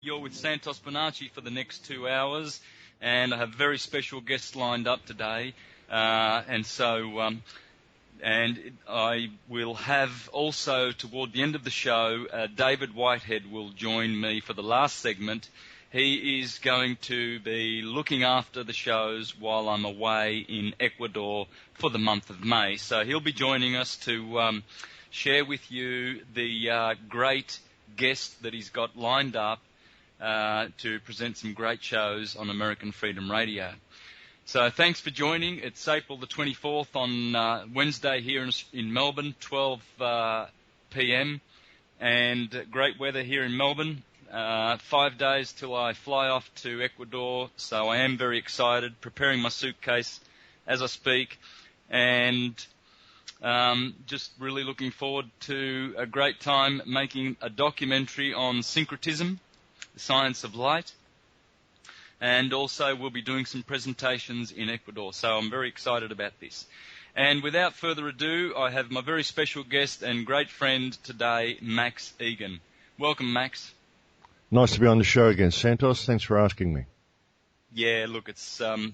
You're with Santos Bonacci for the next 2 hours, and I have very special guests lined up today. And I will have also, toward the end of the show, David Whitehead will join me for the last segment. He is going to be looking after the shows while I'm away in Ecuador for the month of May. So he'll be joining us to share with you the great guest that he's got lined up to present some great shows on American Freedom Radio. So thanks for joining. It's April the 24th on Wednesday here in Melbourne, 12 p.m. and great weather here in Melbourne. 5 days till I fly off to Ecuador, so I am very excited, preparing my suitcase as I speak, and just really looking forward to a great time making a documentary on syncretism, the science of light, and also we'll be doing some presentations in Ecuador. So I'm very excited about this. And without further ado, I have my very special guest and great friend today, Max Igan. Welcome, Max. Nice to be on the show again, Santos. Thanks for asking me. Yeah, look, it's a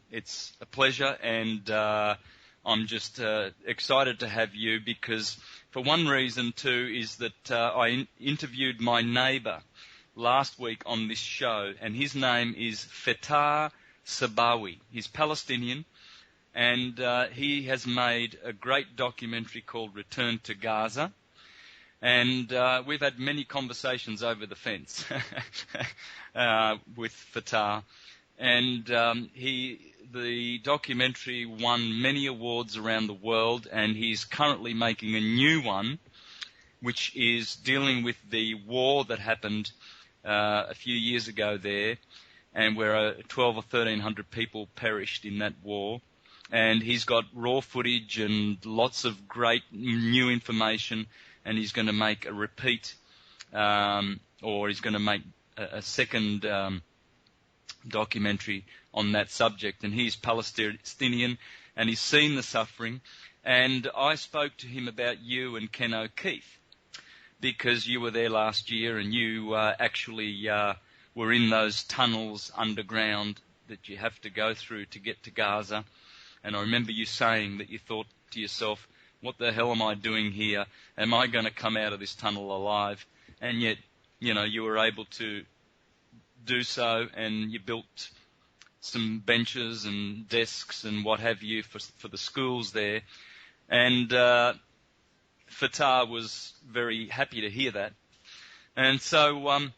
pleasure, and I'm just excited to have you because, for one reason too, is that I interviewed my neighbour last week on this show, and his name is Fattah Sabawi. He's Palestinian, and he has made a great documentary called Return to Gaza, and we've had many conversations over the fence with Fattah, and the documentary won many awards around the world, and he's currently making a new one which is dealing with the war that happened a few years ago there, and where 12 or 1,300 people perished in that war. And he's got raw footage and lots of great new information, and he's going to make a repeat, or he's going to make a second documentary on that subject. And he's Palestinian, and he's seen the suffering. And I spoke to him about you and Ken O'Keefe, because you were there last year, and you actually were in those tunnels underground that you have to go through to get to Gaza. And I remember you saying that you thought to yourself, what the hell am I doing here? Am I going to come out of this tunnel alive? And yet, you were able to do so, and you built some benches and desks and what have you for the schools there. And Fattah was very happy to hear that. And so,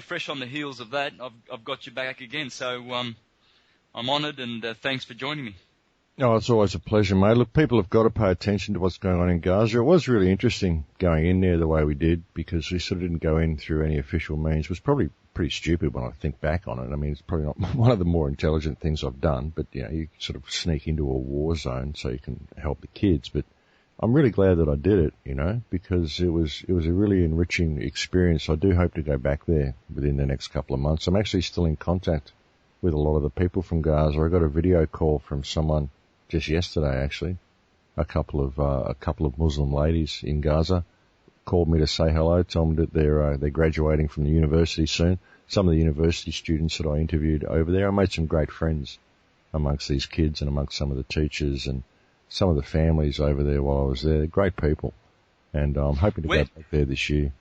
fresh on the heels of that, I've got you back again. So I'm honoured, and thanks for joining me. Oh, it's always a pleasure, mate. Look, people have got to pay attention to what's going on in Gaza. It was really interesting going in there the way we did, because we sort of didn't go in through any official means. It was probably pretty stupid when I think back on it. I mean, it's probably not one of the more intelligent things I've done, but, you sort of sneak into a war zone so you can help the kids. But I'm really glad that I did it, because it was a really enriching experience. I do hope to go back there within the next couple of months. I'm actually still in contact with a lot of the people from Gaza. I got a video call from someone just yesterday, actually. A couple of Muslim ladies in Gaza called me to say hello, told me that they're graduating from the university soon. Some of the university students that I interviewed over there, I made some great friends amongst these kids and amongst some of the teachers and some of the families over there while I was there. Great people. And I'm hoping to go back there this year.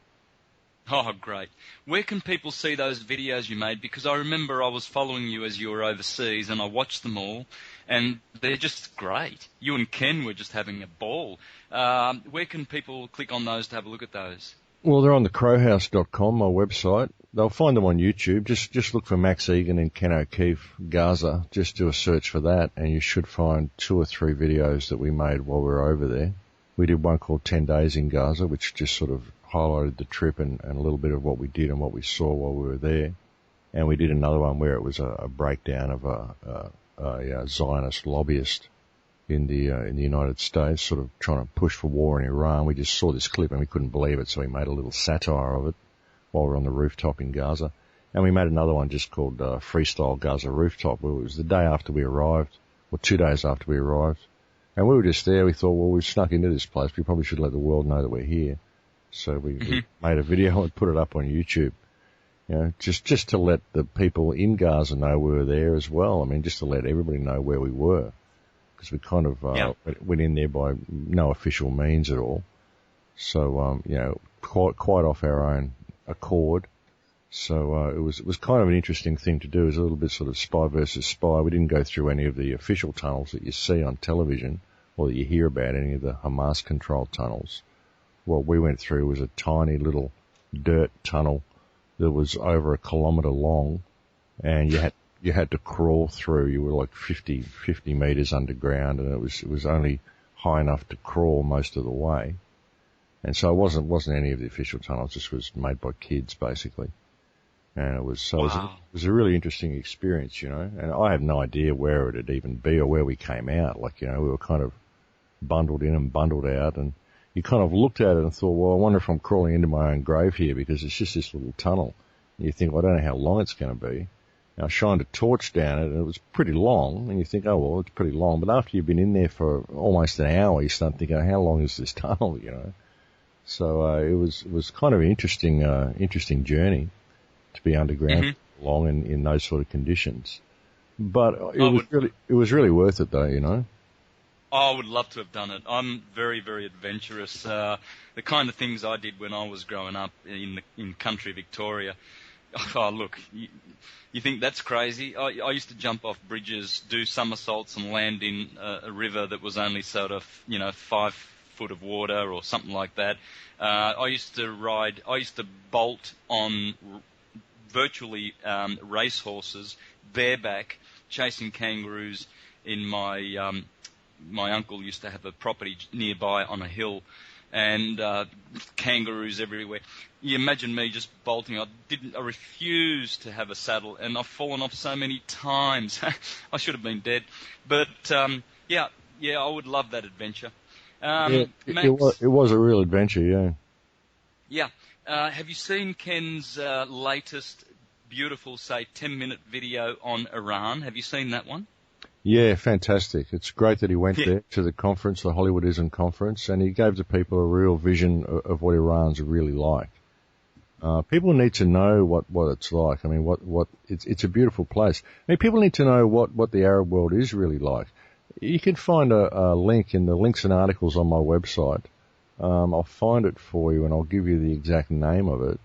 Oh, great. Where can people see those videos you made? Because I remember I was following you as you were overseas, and I watched them all, and they're just great. You and Ken were just having a ball. Where can people click on those to have a look at those? Well, they're on the crowhouse.com, my website. They'll find them on YouTube. Just look for Max Igan and Ken O'Keefe, Gaza. Just do a search for that, and you should find 2 or 3 videos that we made while we were over there. We did one called 10 Days in Gaza, which just sort of highlighted the trip and a little bit of what we did and what we saw while we were there. And we did another one where it was a breakdown of a Zionist lobbyist in the United States, sort of trying to push for war in Iran. We just saw this clip and we couldn't believe it, so we made a little satire of it while we were on the rooftop in Gaza. And we made another one just called Freestyle Gaza Rooftop, where it was the day after we arrived, or 2 days after we arrived. And we were just there. We thought, well, we've snuck into this place. We probably should let the world know that we're here. So we made a video and put it up on YouTube. You know, just to let the people in Gaza know we were there as well. I mean, just to let everybody know where we were, because we kind of went in there by no official means at all. So, you know, quite off our own accord. So it was kind of an interesting thing to do. It was a little bit sort of spy versus spy. We didn't go through any of the official tunnels that you see on television or that you hear about, any of the Hamas-controlled tunnels. What we went through was a tiny little dirt tunnel that was over 1 kilometre long, and you had to crawl through. You were like 50 metres underground, and it was only high enough to crawl most of the way. And so it wasn't any of the official tunnels. Just was made by kids basically. And it was a really interesting experience, you know. And I had no idea where it'd even be or where we came out. Like, you know, we were kind of bundled in and bundled out, and you kind of looked at it and thought, well, I wonder if I'm crawling into my own grave here, because it's just this little tunnel. And you think, well, I don't know how long it's going to be. And I shined a torch down it, and it was pretty long. And you think, oh, well, it's pretty long. But after you've been in there for almost an hour, you start thinking, how long is this tunnel, you know? So it was kind of an interesting journey to be underground long in those sort of conditions. But it was really worth it, though, you know. I would love to have done it. I'm very, very adventurous. The kind of things I did when I was growing up in country Victoria. Oh, look, you think that's crazy? I used to jump off bridges, do somersaults, and land in a river that was only sort of, 5 foot of water or something like that. I used to bolt on virtually racehorses, bareback, chasing kangaroos in my uncle used to have a property nearby on a hill, and kangaroos everywhere. You imagine me just bolting. I refused to have a saddle, and I've fallen off so many times. I should have been dead. But yeah, I would love that adventure. Max, it was a real adventure, yeah. Yeah. Have you seen Ken's latest beautiful, say, 10-minute video on Iran? Have you seen that one? Yeah, fantastic. It's great that he went there to the conference, the Hollywoodism conference, and he gave the people a real vision of what Iran's really like. People need to know what it's like. I mean, it's a beautiful place. I mean, people need to know what the Arab world is really like. You can find a link in the links and articles on my website. I'll find it for you and I'll give you the exact name of it.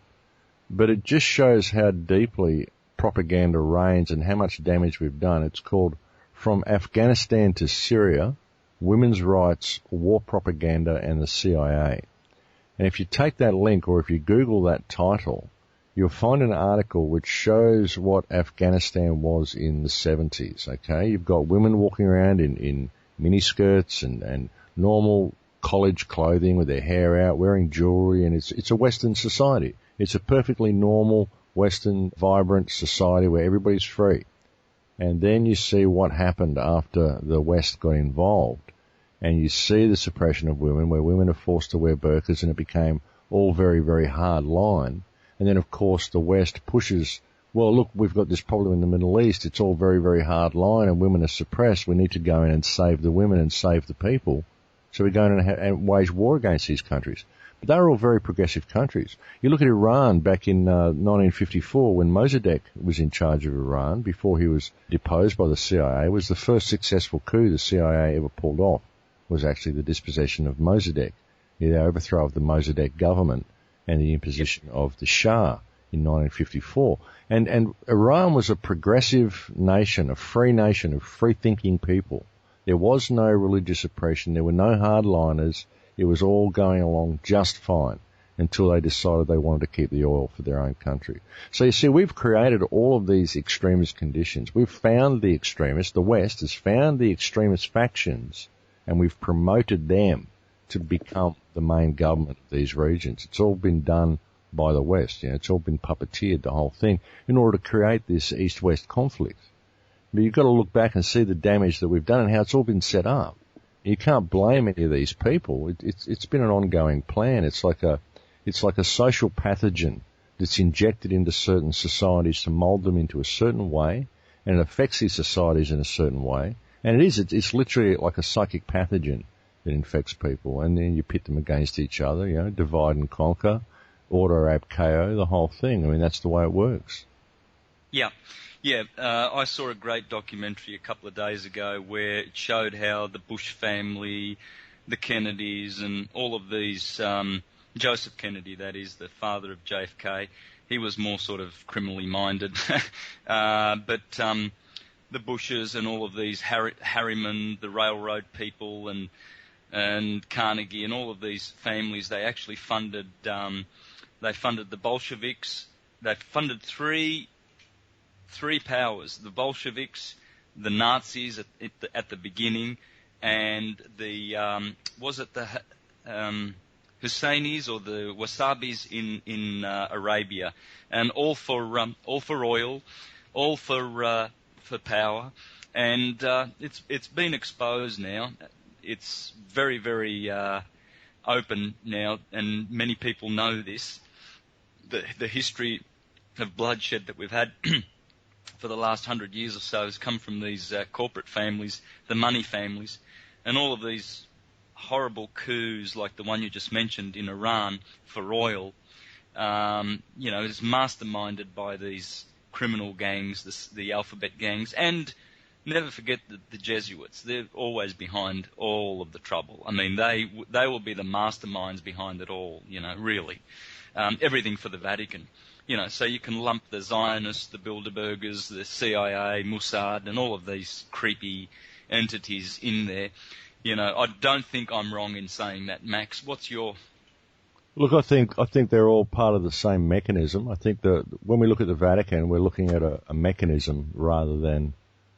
But it just shows how deeply propaganda reigns and how much damage we've done. It's called From Afghanistan to Syria, Women's Rights, War Propaganda and the CIA. And if you take that link, or if you Google that title, you'll find an article which shows what Afghanistan was in the 70s, okay? You've got women walking around in miniskirts and normal college clothing with their hair out, wearing jewelry, and it's a Western society. It's a perfectly normal, Western, vibrant society where everybody's free. And then you see what happened after the West got involved. And you see the suppression of women, where women are forced to wear burqas, and it became all very, very hard line. And then, of course, the West pushes, well, look, we've got this problem in the Middle East. It's all very, very hard line, and women are suppressed. We need to go in and save the women and save the people. So we go in and wage war against these countries. But they're all very progressive countries. You look at Iran back in 1954, when Mossadegh was in charge of Iran, before he was deposed by the CIA. It was the first successful coup the CIA ever pulled off, was actually the dispossession of Mossadegh, the overthrow of the Mossadegh government and the imposition of the Shah in 1954. And Iran was a progressive nation, a free-thinking people. There was no religious oppression. There were no hardliners. It was all going along just fine until they decided they wanted to keep the oil for their own country. So you see, we've created all of these extremist conditions. We've found the extremists. The West has found the extremist factions, and we've promoted them to become the main government of these regions. It's all been done by the West. It's all been puppeteered, the whole thing, in order to create this East-West conflict. But you've got to look back and see the damage that we've done and how it's all been set up. You can't blame any of these people. It's been an ongoing plan. It's like a social pathogen that's injected into certain societies to mold them into a certain way, and it affects these societies in a certain way. And it's literally like a psychic pathogen that infects people, and then you pit them against each other, divide and conquer, order ab chaos, the whole thing. I mean, that's the way it works. Yeah. Yeah, I saw a great documentary a couple of days ago where it showed how the Bush family, the Kennedys, and all of these, Joseph Kennedy, that is, the father of JFK, he was more sort of criminally minded. But the Bushes and all of these, Harriman, the railroad people, and Carnegie, and all of these families, they actually funded, they funded the Bolsheviks. They funded three powers: the Bolsheviks, the Nazis at the beginning, and the was it the Husseinis or the Wasabis in Arabia, and all for oil, all for power, and it's been exposed now. It's very, very open now, and many people know this. The history of bloodshed that we've had for the last 100 years or so has come from these corporate families, the money families, and all of these horrible coups like the one you just mentioned in Iran for oil, is masterminded by these criminal gangs, the alphabet gangs, and never forget the Jesuits. They're always behind all of the trouble. I mean, they will be the masterminds behind it all, really. Everything for the Vatican. So you can lump the Zionists, the Bilderbergers, the CIA, Mossad, and all of these creepy entities in there. I don't think I'm wrong in saying that, Max. What's your... Look, I think they're all part of the same mechanism. I think that when we look at the Vatican, we're looking at a mechanism rather than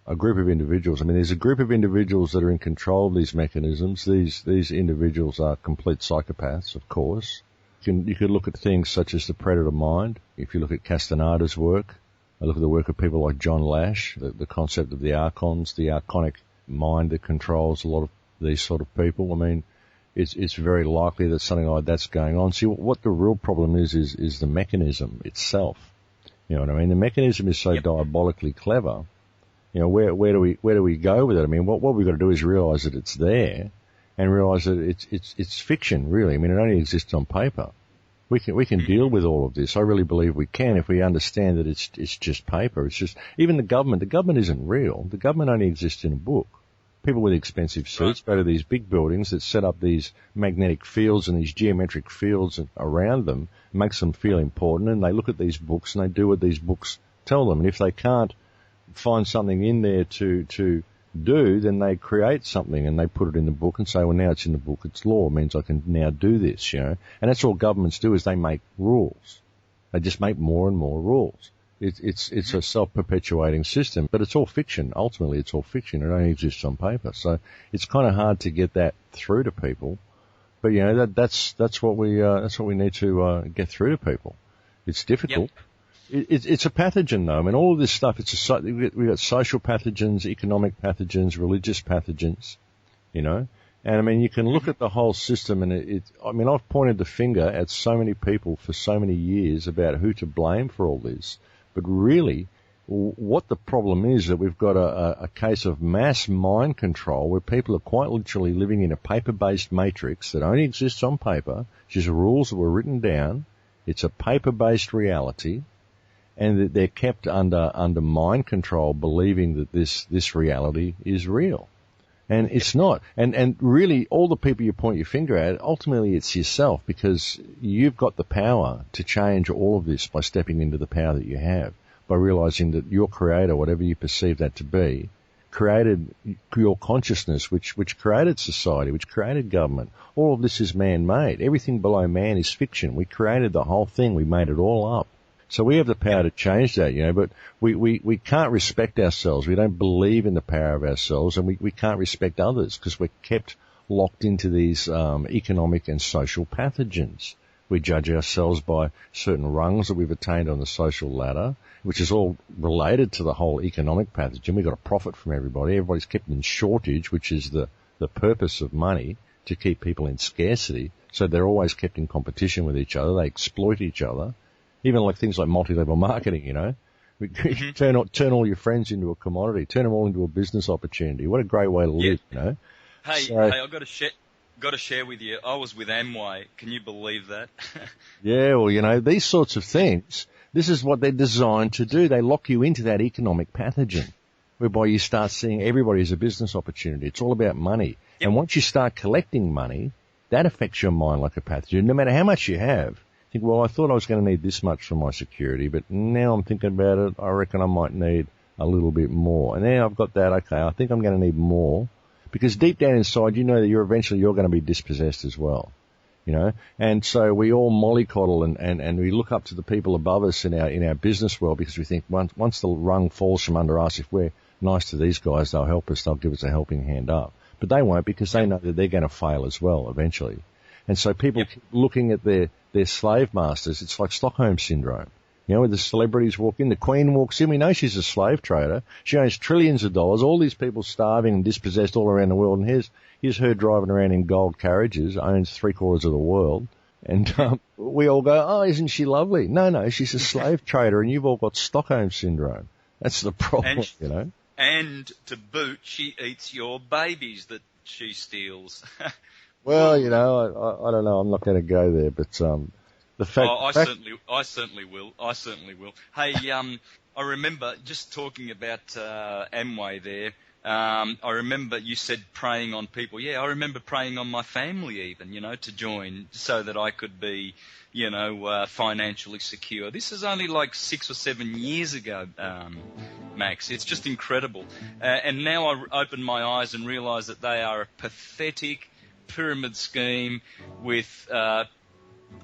a group of individuals. I mean, there's a group of individuals that are in control of these mechanisms. These individuals are complete psychopaths, of course. You could look at things such as the predator mind. If you look at Castaneda's work, I look at the work of people like John Lash, the concept of the archons, the archonic mind that controls a lot of these sort of people. I mean, it's very likely that something like that's going on. See, what the real problem is the mechanism itself. You know what I mean? The mechanism is so diabolically clever. Where do we go with it? I mean, what we've got to do is realize that it's there, and realize that it's fiction, really. I mean, it only exists on paper. We can deal with all of this. I really believe we can if we understand that it's just paper. It's just, even the government isn't real. The government only exists in a book. People with expensive suits go to these big buildings that set up these magnetic fields and these geometric fields around them, makes them feel important, and they look at these books and they do what these books tell them. And if they can't find something in there to do, then they create something and they put it in the book and say, well, now it's in the book, it's law, it means I can now do this, And that's all governments do, is they make rules. They just make more and more rules. It's a self-perpetuating system, but it's all fiction. Ultimately, it's all fiction. It only exists on paper. So it's kind of hard to get that through to people. But that's what we need to get through to people. It's difficult. Yep. It's a pathogen, though. I mean, all of this stuff. We've got social pathogens, economic pathogens, religious pathogens. And I mean, you can look at the whole system, and I've pointed the finger at so many people for so many years about who to blame for all this. But really, what the problem is that we've got a case of mass mind control where people are quite literally living in a paper-based matrix that only exists on paper, just rules that were written down. It's a paper-based reality, and that they're kept under mind control, believing that this reality is real. And it's not. And really, all the people you point your finger at, ultimately it's yourself, because you've got the power to change all of this by stepping into the power that you have, by realizing that your creator, whatever you perceive that to be, created your consciousness, which created society, which created government. All of this is man-made. Everything below man is fiction. We created the whole thing. We made it all up. So we have the power to change that, but we can't respect ourselves. We don't believe in the power of ourselves, and we can't respect others because we're kept locked into these economic and social pathogens. We judge ourselves by certain rungs that we've attained on the social ladder, which is all related to the whole economic pathogen. We've got to profit from everybody. Everybody's kept in shortage, which is the purpose of money, to keep people in scarcity. So they're always kept in competition with each other. They exploit each other. Even like things like multi-level marketing, turn all your friends into a commodity, turn them all into a business opportunity. What a great way to live, Hey, I've got to share. got to share with you, I was with Amway. Can you believe that? Yeah, well, these sorts of things, this is what they're designed to do. They lock you into that economic pathogen, whereby you start seeing everybody as a business opportunity. It's all about money. Yep. And once you start collecting money, that affects your mind like a pathogen. No matter how much you have, think, well, I thought I was going to need this much for my security, but now I'm thinking about it, I reckon I might need a little bit more. And now I've got that, okay, I think I'm going to need more. Because deep down inside, you know that you're going to be dispossessed as well, And so we all mollycoddle and we look up to the people above us in our business world because we think once the rung falls from under us, if we're nice to these guys, they'll help us, they'll give us a helping hand up. But they won't because they know that they're going to fail as well eventually. And so people keep looking at their slave masters. It's like Stockholm syndrome. Where the celebrities walk in, the Queen walks in, we know she's a slave trader. She owns trillions of dollars, all these people starving and dispossessed all around the world, and here's her driving around in gold carriages, owns 3/4 of the world. And we all go, oh, isn't she lovely? No, she's a slave trader, and you've all got Stockholm syndrome. That's the problem, And to boot, she eats your babies that she steals. Well, I don't know. I'm not going to go there, but I certainly will. Hey, I remember just talking about Amway there. I remember you said preying on people. Yeah, I remember preying on my family even, to join so that I could be, financially secure. This is only like 6 or 7 years ago, Max. It's just incredible. And now I open my eyes and realise that they are a pathetic pyramid scheme with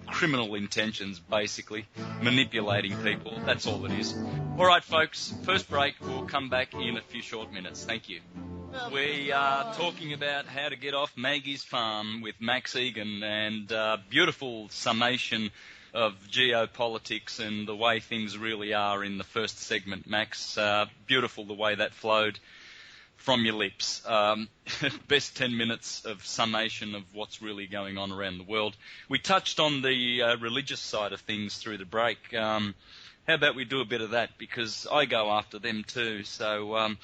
criminal intentions, basically, manipulating people. That's all it is. All right, folks, first break. We'll come back in a few short minutes. Thank you. We are talking about how to get off Maggie's farm with Max Igan and beautiful summation of geopolitics and the way things really are in the first segment, Max. Beautiful the way that flowed from your lips. Best 10 minutes of summation of what's really going on around the world. We touched on the religious side of things through the break. How about we do a bit of that, because I go after them too. So I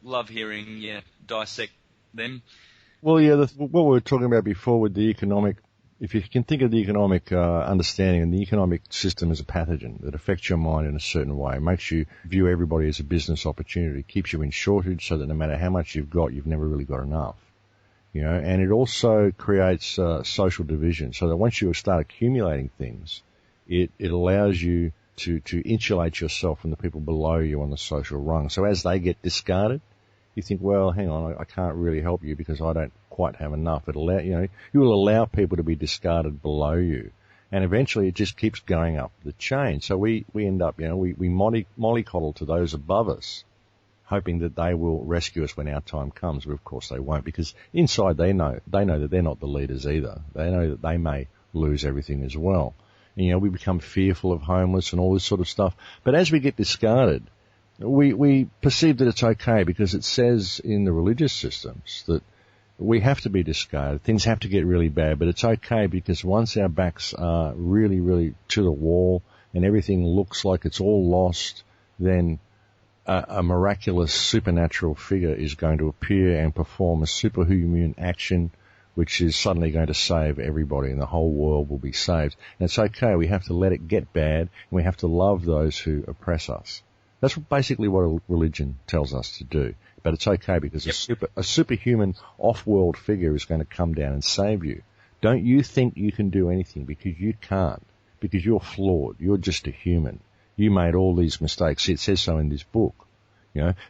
love hearing you dissect them. Well, yeah, what we were talking about before with the economic, if you can think of the economic understanding and the economic system as a pathogen that affects your mind in a certain way, makes you view everybody as a business opportunity, keeps you in shortage so that no matter how much you've got, you've never really got enough. And it also creates social division so that once you start accumulating things, it allows you to insulate yourself from the people below you on the social rung. So as they get discarded, you think, well, hang on, I can't really help you because I don't quite have enough. You will allow people to be discarded below you. And eventually it just keeps going up the chain. So we end up, we mollycoddle to those above us, hoping that they will rescue us when our time comes. But of course they won't, because inside they know that they're not the leaders either. They know that they may lose everything as well. And, we become fearful of homeless and all this sort of stuff. But as we get discarded, we perceive that it's okay because it says in the religious systems that we have to be discarded. Things have to get really bad, but it's okay because once our backs are really, really to the wall and everything looks like it's all lost, then a miraculous supernatural figure is going to appear and perform a superhuman action which is suddenly going to save everybody and the whole world will be saved. And it's okay. We have to let it get bad and we have to love those who oppress us. That's basically what a religion tells us to do. But it's okay because a superhuman off-world figure is going to come down and save you. Don't you think you can do anything, because you can't, because you're flawed. You're just a human. You made all these mistakes. It says so in this book.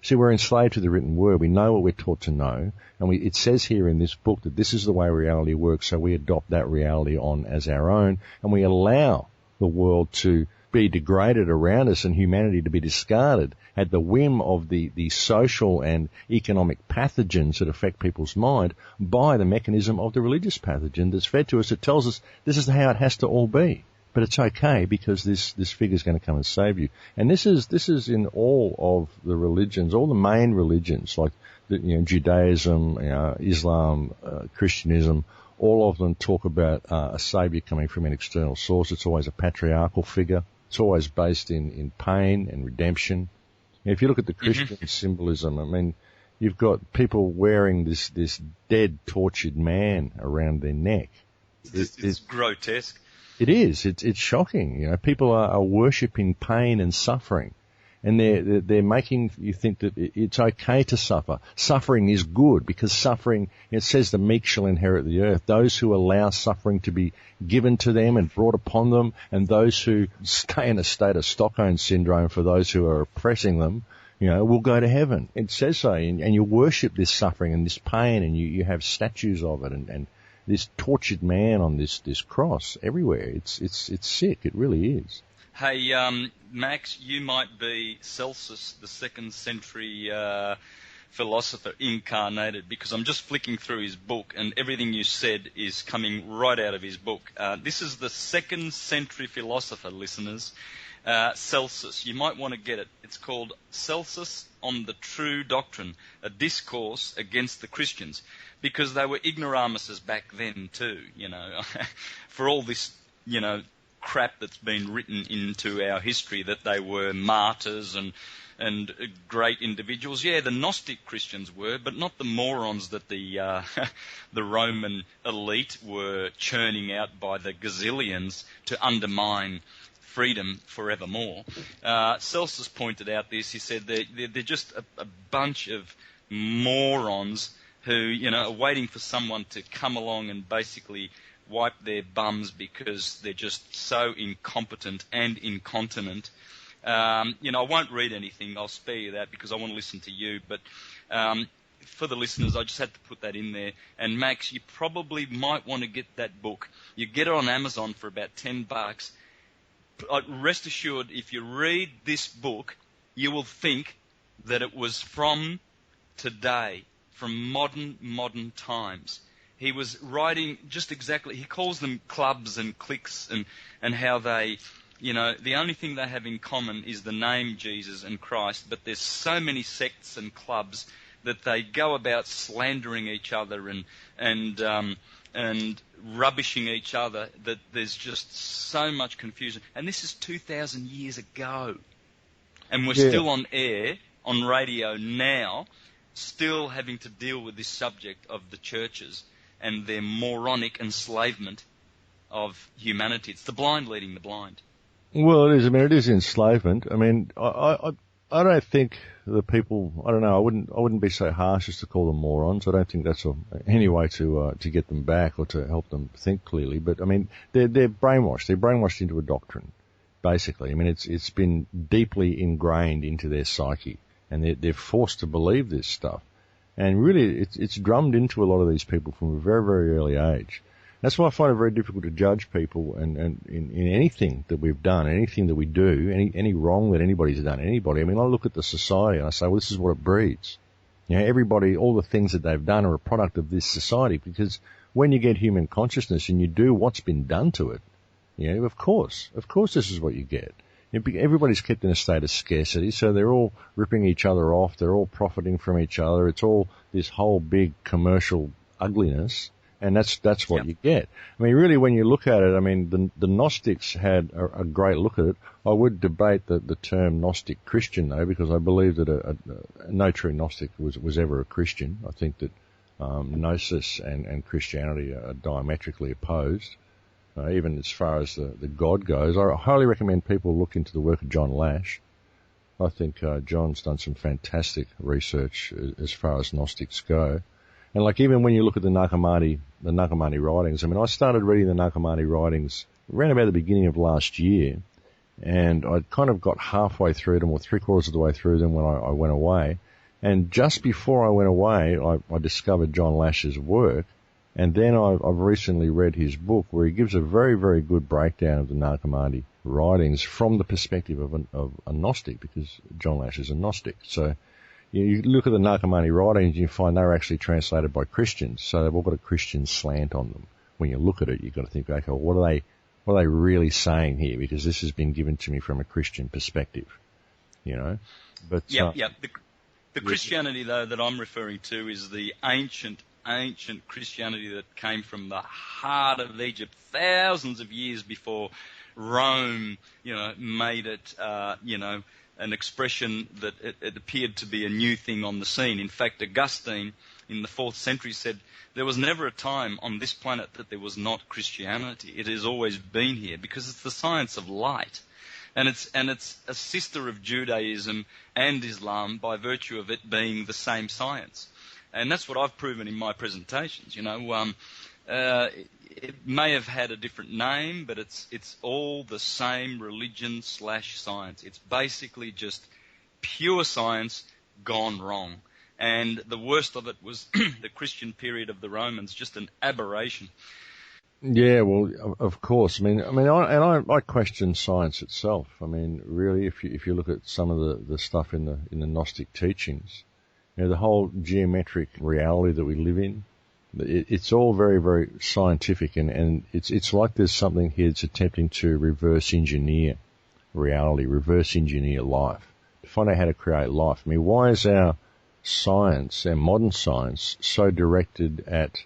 See, we're enslaved to the written word. We know what we're taught to know. And it says here in this book that this is the way reality works. So we adopt that reality on as our own. And we allow the world to be degraded around us and humanity to be discarded at the whim of the social and economic pathogens that affect people's mind by the mechanism of the religious pathogen that's fed to us. It tells us this is how it has to all be. But it's okay because this figure is going to come and save you. And this is in all of the religions, all the main religions like Judaism, Islam, Christianism. All of them talk about a savior coming from an external source. It's always a patriarchal figure. It's always based in pain and redemption. If you look at the Christian symbolism, I mean, You've got people wearing this dead, tortured man around their neck. It's grotesque. It is. It's shocking. You know, people are worshipping pain and suffering, and they're making you think that it's okay to suffer. Suffering is good because suffering. It says the meek shall inherit the earth. Those who allow suffering to be given to them and brought upon them, and those who stay in a state of Stockholm syndrome for those who are oppressing them, you know, will go to heaven. It says so, and you worship this suffering and this pain, and you have statues of it, and this tortured man on this cross everywhere. It's sick. It really is. Hey, Max, you might be Celsus, the 2nd century philosopher incarnated, because I'm just flicking through his book, and everything you said is coming right out of his book. This is the 2nd century philosopher, listeners, Celsus. You might want to get it. It's called Celsus on the True Doctrine, a discourse against the Christians, because they were ignoramuses back then too, you know, for all this, you know, crap that's been written into our history that they were martyrs and great individuals. Yeah, the Gnostic Christians were, but not the morons that the Roman elite were churning out by the gazillions to undermine freedom forevermore. Celsus pointed out this. He said they're just a bunch of morons who, you know, are waiting for someone to come along and basically wipe their bums because they're just so incompetent and incontinent. You know, I won't read anything. I'll spare you that because I want to listen to you. But for the listeners, I just had to put that in there. And Max, you probably might want to get that book. You get it on Amazon for about $10. Rest assured, if you read this book, you will think that it was from today, from modern times. He was writing just exactly, he calls them clubs and cliques and how they, you know, the only thing they have in common is the name Jesus and Christ, but there's so many sects and clubs that they go about slandering each other and rubbishing each other that there's just so much confusion. And this is 2,000 years ago. And we're still on air, on radio now, still having to deal with this subject of the churches and their moronic enslavement of humanity. It's the blind leading the blind. Well, it is. I mean, it is enslavement. I mean, I don't think the people. I don't know. I wouldn't be so harsh as to call them morons. I don't think that's any way to get them back or to help them think clearly. But I mean, they're brainwashed. They're brainwashed into a doctrine, basically. I mean, it's been deeply ingrained into their psyche, and they're forced to believe this stuff. And really, it's drummed into a lot of these people from a very, very early age. That's why I find it very difficult to judge people and in anything that we've done, anything that we do, any wrong that anybody's done, anybody. I mean, I look at the society and I say, well, this is what it breeds. You know, everybody, all the things that they've done are a product of this society, because when you get human consciousness and you do what's been done to it, you know, of course this is what you get. Everybody's kept in a state of scarcity, so they're all ripping each other off. They're all profiting from each other. It's all this whole big commercial ugliness, and that's what you get. I mean, really, when you look at it, I mean, the Gnostics had a great look at it. I would debate the term Gnostic Christian, though, because I believe that no true Gnostic was ever a Christian. I think that Gnosis and Christianity are diametrically opposed. Even as far as the God goes, I highly recommend people look into the work of John Lash. I think John's done some fantastic research as far as Gnostics go. And like even when you look at the Nag Hammadi writings, I mean, I started reading the Nag Hammadi writings around about the beginning of last year, and I kind of got halfway through them or 3/4 of the way through them when I went away. And just before I went away, I discovered John Lash's work. And then I've recently read his book where he gives a very, very good breakdown of the Nag Hammadi writings from the perspective of a Gnostic, because John Lash is a Gnostic. So you look at the Nag Hammadi writings and you find they're actually translated by Christians. So they've all got a Christian slant on them. When you look at it, you've got to think, okay, well, what are they really saying here? Because this has been given to me from a Christian perspective, you know. But The Christianity, though, that I'm referring to is the ancient Christianity that came from the heart of Egypt thousands of years before Rome, you know, made it, an expression that it appeared to be a new thing on the scene. In fact, Augustine in the 4th century said, there was never a time on this planet that there was not Christianity. It has always been here because it's the science of light. And it's a sister of Judaism and Islam by virtue of it being the same science. And that's what I've proven in my presentations. It may have had a different name, but it's all the same religion / science. It's basically just pure science gone wrong. And the worst of it was the Christian period of the Romans, just an aberration. Yeah, well, of course. I question science itself. I mean, really, if you look at some of the stuff in the Gnostic teachings, the whole geometric reality that we live in, it's all very, very scientific, and it's like there's something here that's attempting to reverse engineer reality, reverse engineer life, to find out how to create life. I mean, why is our science, our modern science, so directed at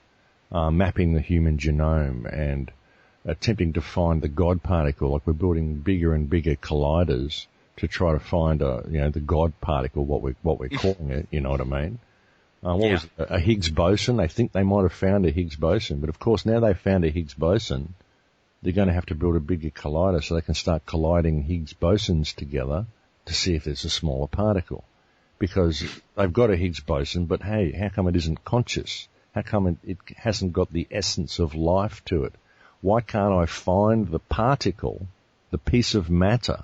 mapping the human genome and attempting to find the God particle? Like, we're building bigger and bigger colliders to try to find the God particle, what we're calling it. You know what I mean? Was it, a Higgs boson? They think they might have found a Higgs boson, but of course now they've found a Higgs boson, they're going to have to build a bigger collider so they can start colliding Higgs bosons together to see if there's a smaller particle. Because they've got a Higgs boson, but hey, how come it isn't conscious? How come it hasn't got the essence of life to it? Why can't I find the particle, the piece of matter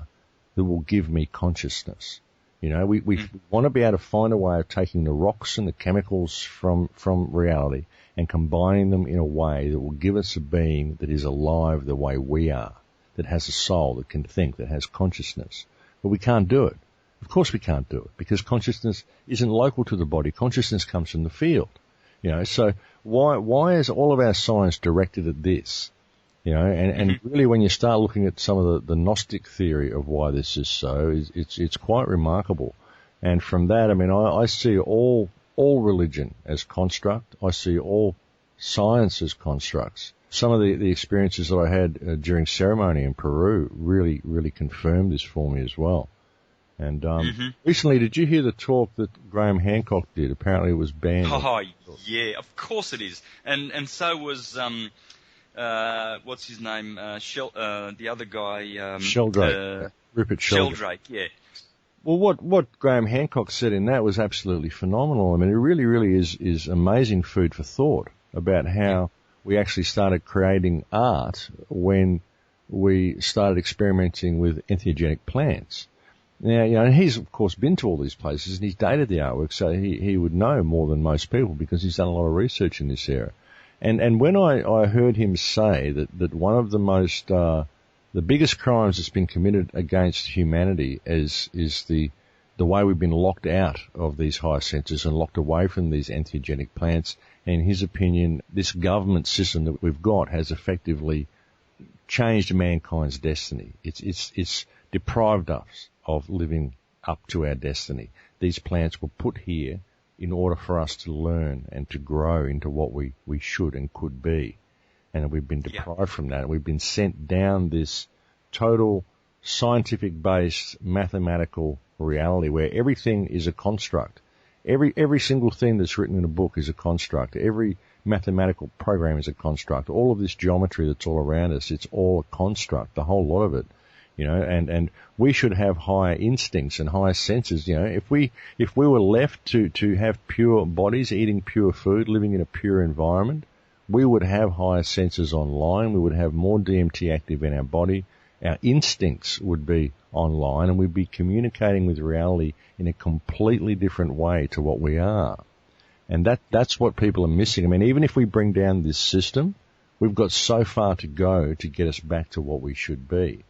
that will give me consciousness? We want to be able to find a way of taking the rocks and the chemicals from reality and combining them in a way that will give us a being that is alive the way we are, that has a soul, that can think, that has consciousness. But we can't do it. Of course we can't do it, because consciousness isn't local to the body. Consciousness comes from the field. So why is all of our science directed at this? And really, when you start looking at some of the Gnostic theory of why this is so, it's quite remarkable. And from that, I see all religion as construct. I see all science as constructs. Some of the experiences that I had during ceremony in Peru really, really confirmed this for me as well. And recently, did you hear the talk that Graham Hancock did? Apparently it was banned. Oh, yeah, of course it is. And so was... what's his name? The other guy. Sheldrake. Rupert Sheldrake. Yeah. Well, what Graham Hancock said in that was absolutely phenomenal. It really, really is amazing food for thought about how we actually started creating art when we started experimenting with entheogenic plants. Now, and he's of course been to all these places and he's dated the artwork, so he would know more than most people because he's done a lot of research in this area. And when I heard him say that one of the most, the biggest crimes that's been committed against humanity is the way we've been locked out of these higher senses and locked away from these entheogenic plants. And in his opinion, this government system that we've got has effectively changed mankind's destiny. It's deprived us of living up to our destiny. These plants were put here in order for us to learn and to grow into what we should and could be. And we've been deprived from that. We've been sent down this total scientific-based mathematical reality where everything is a construct. Every single thing that's written in a book is a construct. Every mathematical program is a construct. All of this geometry that's all around us, it's all a construct, the whole lot of it. And we should have higher instincts and higher senses. If we were left to have pure bodies, eating pure food, living in a pure environment, we would have higher senses online. We would have more DMT active in our body. Our instincts would be online, and we'd be communicating with reality in a completely different way to what we are. And that's what people are missing. Even if we bring down this system, we've got so far to go to get us back to what we should be.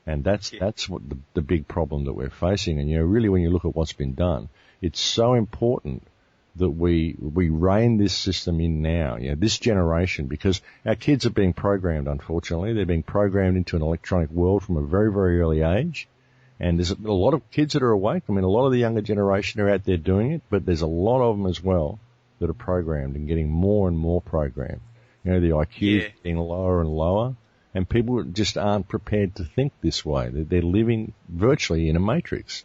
And that's what the big problem that we're facing. And, really, when you look at what's been done, it's so important that we rein this system in now, this generation, because our kids are being programmed, unfortunately. They're being programmed into an electronic world from a very, very early age. And there's a lot of kids that are awake. A lot of the younger generation are out there doing it, but there's a lot of them as well that are programmed and getting more and more programmed. The IQ is getting lower and lower. And people just aren't prepared to think this way. They're living virtually in a matrix.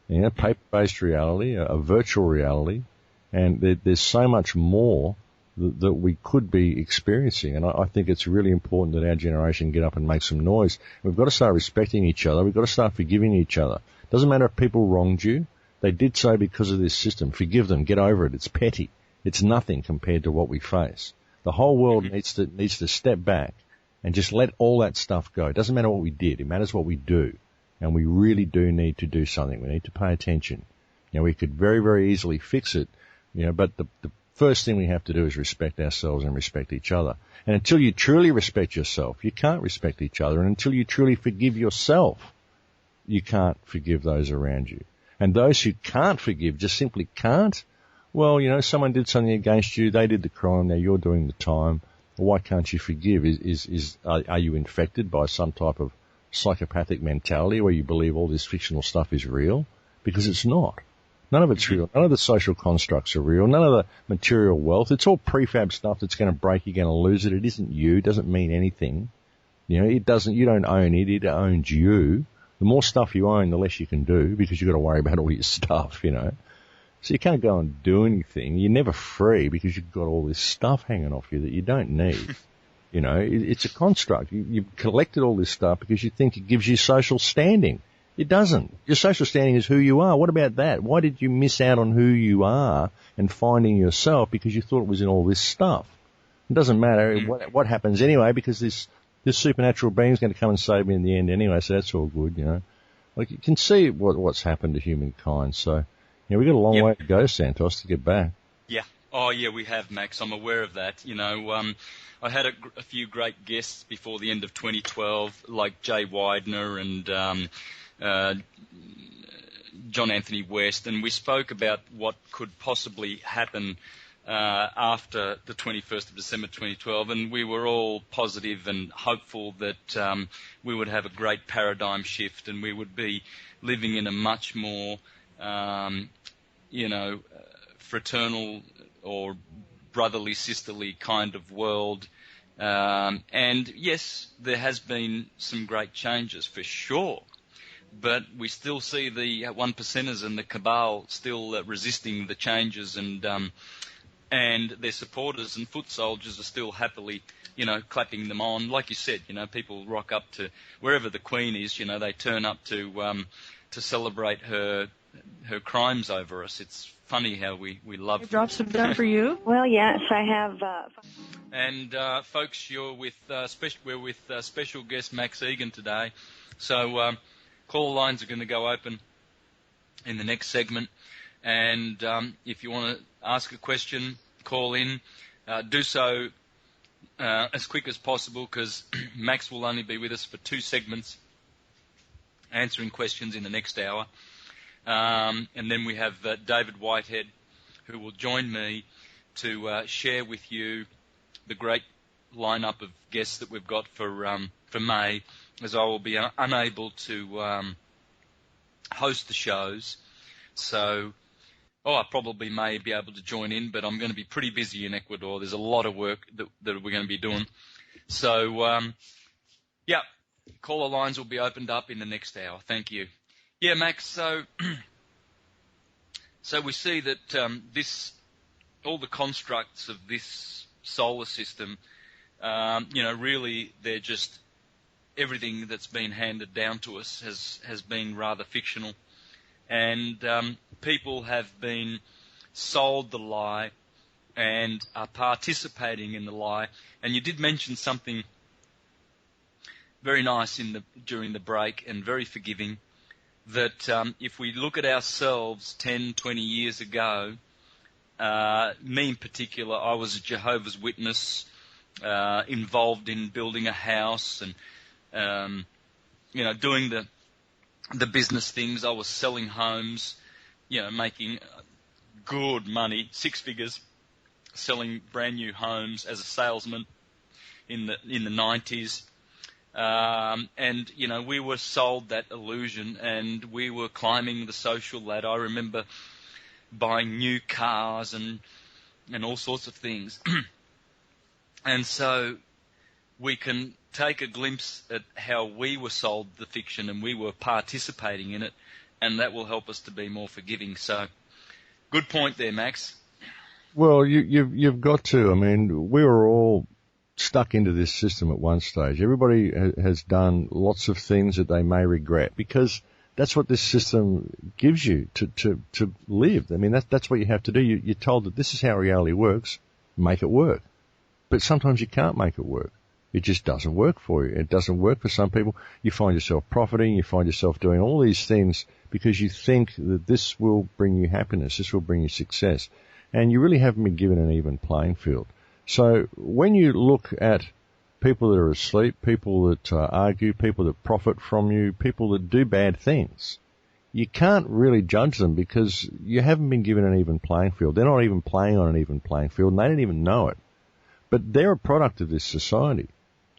paper-based reality, a virtual reality, and there's so much more that we could be experiencing. And I think it's really important that our generation get up and make some noise. We've got to start respecting each other. We've got to start forgiving each other. Doesn't matter if people wronged you. They did so because of this system. Forgive them. Get over it. It's petty. It's nothing compared to what we face. The whole world needs to step back and just let all that stuff go. It doesn't matter what we did. It matters what we do. And we really do need to do something. We need to pay attention. We could very, very easily fix it, but the first thing we have to do is respect ourselves and respect each other. And until you truly respect yourself, you can't respect each other. And until you truly forgive yourself, you can't forgive those around you. And those who can't forgive just simply can't. Well, someone did something against you. They did the crime. Now you're doing the time. Why can't you forgive? Are you infected by some type of psychopathic mentality where you believe all this fictional stuff is real? Because it's not. None of it's real. None of the social constructs are real. None of the material wealth. It's all prefab stuff that's going to break. You're going to lose it. It isn't you. It doesn't mean anything. It doesn't. You don't own it. It owns you. The more stuff you own, the less you can do because you've got to worry about all your stuff. So you can't go and do anything. You're never free because you've got all this stuff hanging off you that you don't need. It's a construct. You've collected all this stuff because you think it gives you social standing. It doesn't. Your social standing is who you are. What about that? Why did you miss out on who you are and finding yourself because you thought it was in all this stuff? It doesn't matter what happens anyway because this supernatural being is going to come and save me in the end anyway, so that's all good, Like you can see what's happened to humankind. So, we've got a long way to go, Santos, to get back. Yeah. Oh, yeah, we have, Max. I'm aware of that. I had a few great guests before the end of 2012, like Jay Widener and John Anthony West, and we spoke about what could possibly happen after the 21st of December 2012, and we were all positive and hopeful that we would have a great paradigm shift and we would be living in a much more, fraternal or brotherly, sisterly kind of world. And yes, there has been some great changes for sure. But we still see the one percenters and the cabal still resisting the changes, and their supporters and foot soldiers are still happily, clapping them on. Like you said, people rock up to wherever the Queen is. They turn up to celebrate her crimes over us. It's funny how we love. Drop some down for you. Well, yes, I have. And folks, we're with special guest Max Igan today, so. Call lines are going to go open in the next segment, and if you want to ask a question, call in. Do so as quick as possible because Max will only be with us for 2 segments, answering questions in the next hour. And then we have David Whitehead, who will join me to share with you the great lineup of guests that we've got for May, as I will be unable to host the shows. So, I probably may be able to join in, but I'm going to be pretty busy in Ecuador. There's a lot of work that we're going to be doing. So, caller lines will be opened up in the next hour. Thank you. Yeah, Max, so we see that all the constructs of this solar system, really they're just everything that's been handed down to us has been rather fictional, and people have been sold the lie and are participating in the lie. And you did mention something very nice during the break and very forgiving, that if we look at ourselves 10, 20 years ago, me in particular, I was a Jehovah's Witness, involved in building a house and doing the business things. I was selling homes, making good money, 6 figures, selling brand new homes as a salesman in the 90s. And we were sold that illusion, and we were climbing the social ladder. I remember buying new cars and all sorts of things. And so we can take a glimpse at how we were sold the fiction and we were participating in it, and that will help us to be more forgiving. So, good point there, Max. Well, you've got to. I mean, we were all stuck into this system at one stage. Everybody has done lots of things that they may regret because that's what this system gives you to live. I mean, that's what you have to do. You're told that this is how reality works. Make it work. But sometimes you can't make it work. It just doesn't work for you. It doesn't work for some people. You find yourself profiting. You find yourself doing all these things because you think that this will bring you happiness. This will bring you success. And you really haven't been given an even playing field. So when you look at people that are asleep, people that argue, people that profit from you, people that do bad things, you can't really judge them because you haven't been given an even playing field. They're not even playing on an even playing field, and they don't even know it. But they're a product of this society.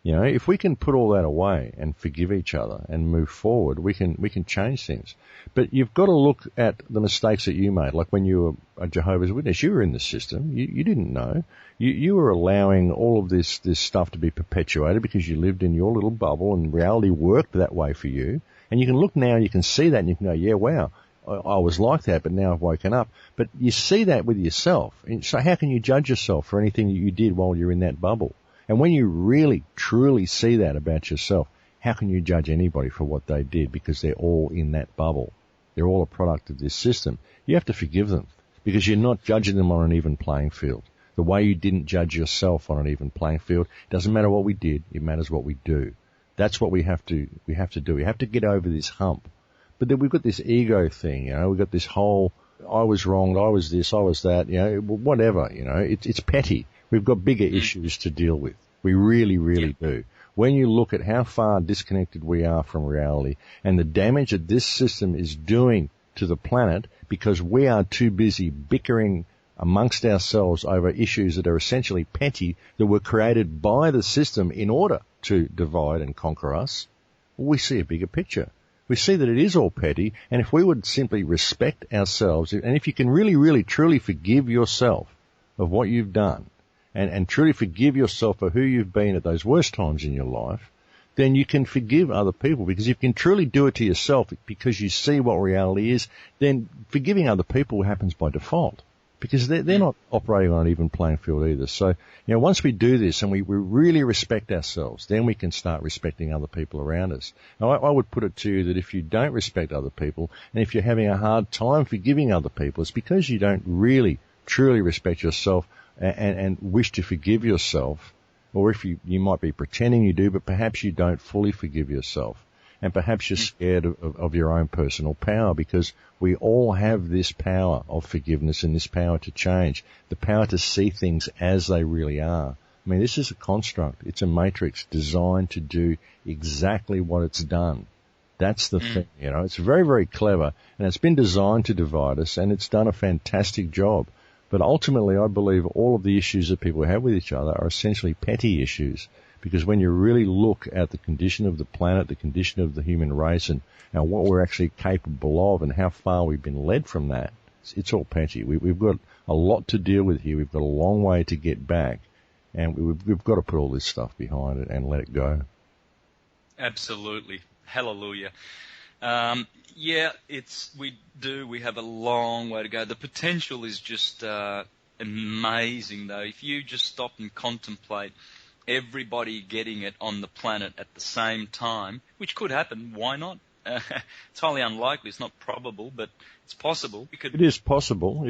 You know, if we can put all that away and forgive each other and move forward, we can change things. But you've got to look at the mistakes that you made. Like when you were a Jehovah's Witness, you were in the system. You didn't know. You were allowing all of this stuff to be perpetuated because you lived in your little bubble and reality worked that way for you. And you can look now, you can see that and you can go, yeah, wow, I was like that, but now I've woken up. But you see that with yourself. And so how can you judge yourself for anything that you did while you're in that bubble? And when you really, truly see that about yourself, how can you judge anybody for what they did because they're all in that bubble? They're all a product of this system. You have to forgive them because you're not judging them on an even playing field. The way you didn't judge yourself on an even playing field, it doesn't matter what we did, it matters what we do. That's what we have to do. We have to get over this hump. But then we've got this ego thing, you know, we've got this whole, I was wronged, I was this, I was that, you know, whatever, you know, it's petty. We've got bigger issues to deal with. We really, really do. When you look at how far disconnected we are from reality and the damage that this system is doing to the planet because we are too busy bickering amongst ourselves over issues that are essentially petty that were created by the system in order to divide and conquer us, we see a bigger picture. We see that it is all petty, and if we would simply respect ourselves, and if you can really, really, truly forgive yourself of what you've done, and truly forgive yourself for who you've been at those worst times in your life, then you can forgive other people. Because if you can truly do it to yourself because you see what reality is, then forgiving other people happens by default. Because they're not operating on an even playing field either. So, you know, once we do this and we really respect ourselves, then we can start respecting other people around us. Now, I would put it to you that if you don't respect other people, and if you're having a hard time forgiving other people, it's because you don't really, truly respect yourself and wish to forgive yourself, or if you might be pretending you do, but perhaps you don't fully forgive yourself. And perhaps you're scared of your own personal power, because we all have this power of forgiveness and this power to change, the power to see things as they really are. I mean, this is a construct. It's a matrix designed to do exactly what it's done. That's the thing, you know. It's very, very clever, and it's been designed to divide us, and it's done a fantastic job. But ultimately, I believe all of the issues that people have with each other are essentially petty issues. Because when you really look at the condition of the planet, the condition of the human race, and what we're actually capable of and how far we've been led from that, it's all petty. We've got a lot to deal with here. We've got a long way to get back. And we've got to put all this stuff behind it and let it go. Absolutely. Hallelujah. We have a long way to go. The potential is just amazing, though. If you just stop and contemplate everybody getting it on the planet at the same time, which could happen, why not? It's highly unlikely. It's not probable, but it's possible. It is possible.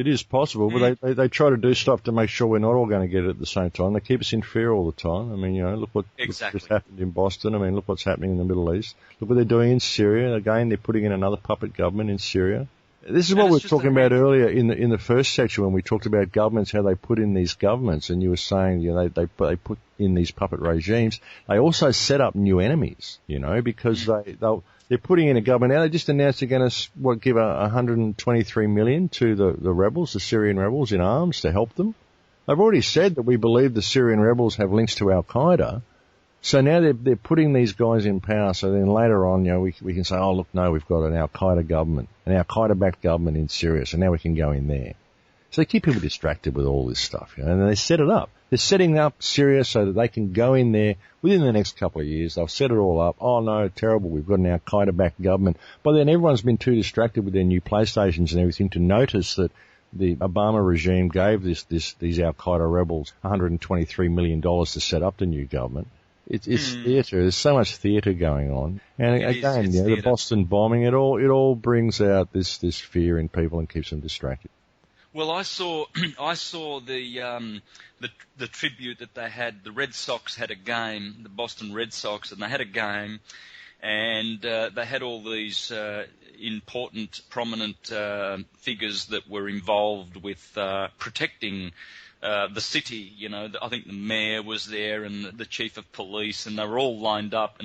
But they try to do stuff to make sure we're not all going to get it at the same time. They keep us in fear all the time. I mean, you know, look what just happened in Boston. I mean, look what's happening in the Middle East. Look what they're doing in Syria. Again, they're putting in another puppet government in Syria. This is what we were talking about earlier in the first section when we talked about governments, how they put in these governments, and you were saying, you know, they put in these puppet regimes. They also set up new enemies, you know, because they're putting in a government. Now they just announced they're going to give 123 million to the rebels, the Syrian rebels, in arms to help them. They've already said that we believe the Syrian rebels have links to Al Qaeda. So now they're putting these guys in power. So then later on, you know, we can say, oh look, no, we've got an Al Qaeda government, an Al Qaeda backed government in Syria. So now we can go in there. So they keep people distracted with all this stuff, you know, and they set it up. They're setting up Syria so that they can go in there within the next couple of years. They'll set it all up. Oh no, terrible. We've got an Al-Qaeda-backed government. But then everyone's been too distracted with their new PlayStations and everything to notice that the Obama regime gave these Al-Qaeda rebels $123 million to set up the new government. It's theatre. There's so much theatre going on. And again, you know, the Boston bombing, it all brings out this fear in people and keeps them distracted. Well, I saw the tribute that they had. The Red Sox had a game, the Boston Red Sox, and they had a game, and they had all these important, prominent figures that were involved with protecting the city. You know, I think the mayor was there and the chief of police, and they were all lined up.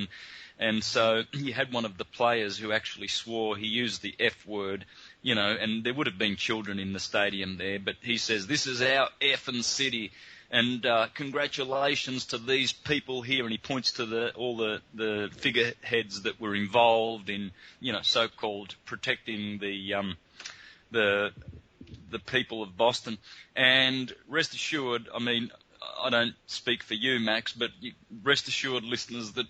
And so you had one of the players who actually swore. He used the F word, you know, and there would have been children in the stadium there, but he says, "This is our effing city, and congratulations to these people here," and he points to all the figureheads that were involved in, you know, so-called protecting the people of Boston. And rest assured, I mean, I don't speak for you, Max, but rest assured, listeners, that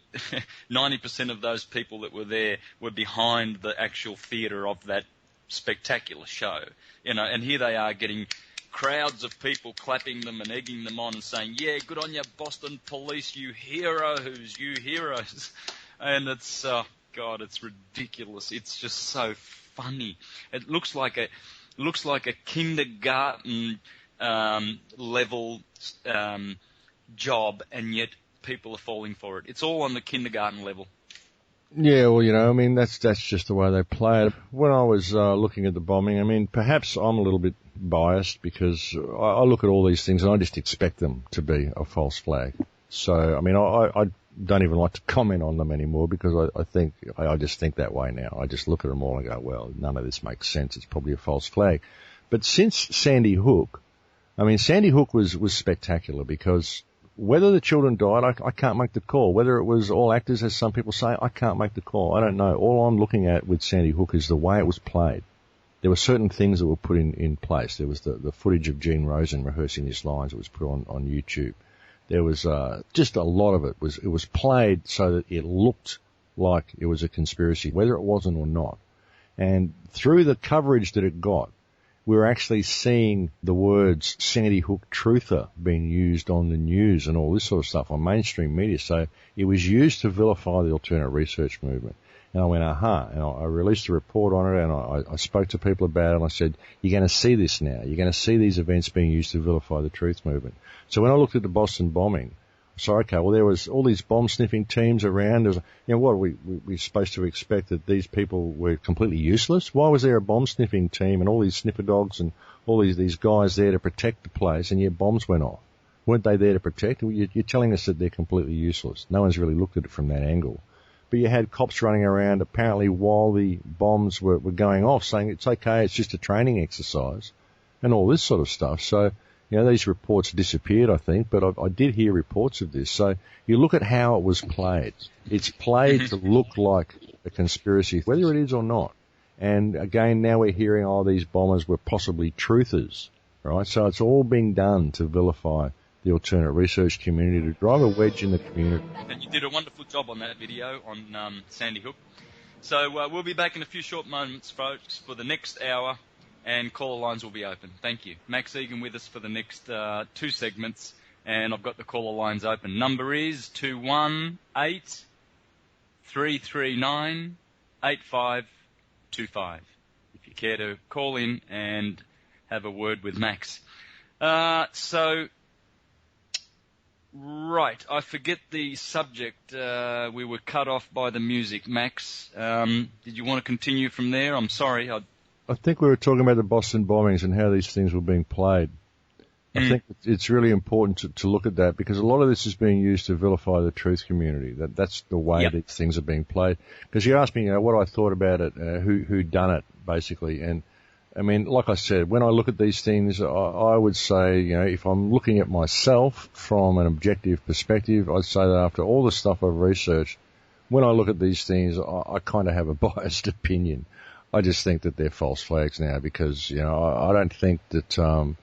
90% of those people that were there were behind the actual theatre of that spectacular show. You know, and here they are getting crowds of people clapping them and egging them on and saying, "Yeah, good on you, Boston police, you heroes, you heroes." And it's, God, it's ridiculous. It's just so funny. It looks like a kindergarten level job, and yet people are falling for it. It's all on the kindergarten level. Yeah, well, you know, I mean, that's just the way they play it. When I was looking at the bombing, I mean, perhaps I'm a little bit biased because I look at all these things and I just expect them to be a false flag. So, I mean, I don't even like to comment on them anymore because I just think that way now. I just look at them all and go, well, none of this makes sense. It's probably a false flag. But since Sandy Hook, I mean, Sandy Hook was spectacular because whether the children died, I can't make the call. Whether it was all actors, as some people say, I can't make the call. I don't know. All I'm looking at with Sandy Hook is the way it was played. There were certain things that were put in place. There was the footage of Gene Rosen rehearsing his lines that was put on YouTube. There was just a lot of it. It was played so that it looked like it was a conspiracy, whether it wasn't or not. And through the coverage that it got, we were actually seeing the words Sandy Hook truther being used on the news and all this sort of stuff on mainstream media. So it was used to vilify the alternate research movement. And I went, aha. And I released a report on it, and I spoke to people about it, and I said, you're going to see this now. You're going to see these events being used to vilify the truth movement. So when I looked at the Boston bombing, so, okay, well, there was all these bomb-sniffing teams around. There was, you know, what we're supposed to expect that these people were completely useless? Why was there a bomb-sniffing team and all these sniffer dogs and all these guys there to protect the place, and yet bombs went off? Weren't they there to protect? You're telling us that they're completely useless. No one's really looked at it from that angle. But you had cops running around apparently while the bombs were going off saying it's okay, it's just a training exercise and all this sort of stuff. So, you know, these reports disappeared, I think, but I did hear reports of this. So you look at how it was played. It's played to look like a conspiracy, whether it is or not. And again, now we're hearing, these bombers were possibly truthers, right? So it's all being done to vilify the alternate research community, to drive a wedge in the community. And you did a wonderful job on that video on Sandy Hook. So we'll be back in a few short moments, folks, for the next hour. And caller lines will be open. Thank you. Max Igan with us for the next 2 segments, and I've got the caller lines open. Number is 218-339-8525. If you care to call in and have a word with Max. Right, I forget the subject. We were cut off by the music. Max, did you want to continue from there? I'm sorry. I think we were talking about the Boston bombings and how these things were being played. I think it's really important to look at that because a lot of this is being used to vilify the truth community. That's the way these things are being played. Because you asked me, you know, what I thought about it, who done it, basically. And, I mean, like I said, when I look at these things, I would say, you know, if I'm looking at myself from an objective perspective, I'd say that after all the stuff I've researched, when I look at these things, I kind of have a biased opinion. I just think that they're false flags now because, I don't think that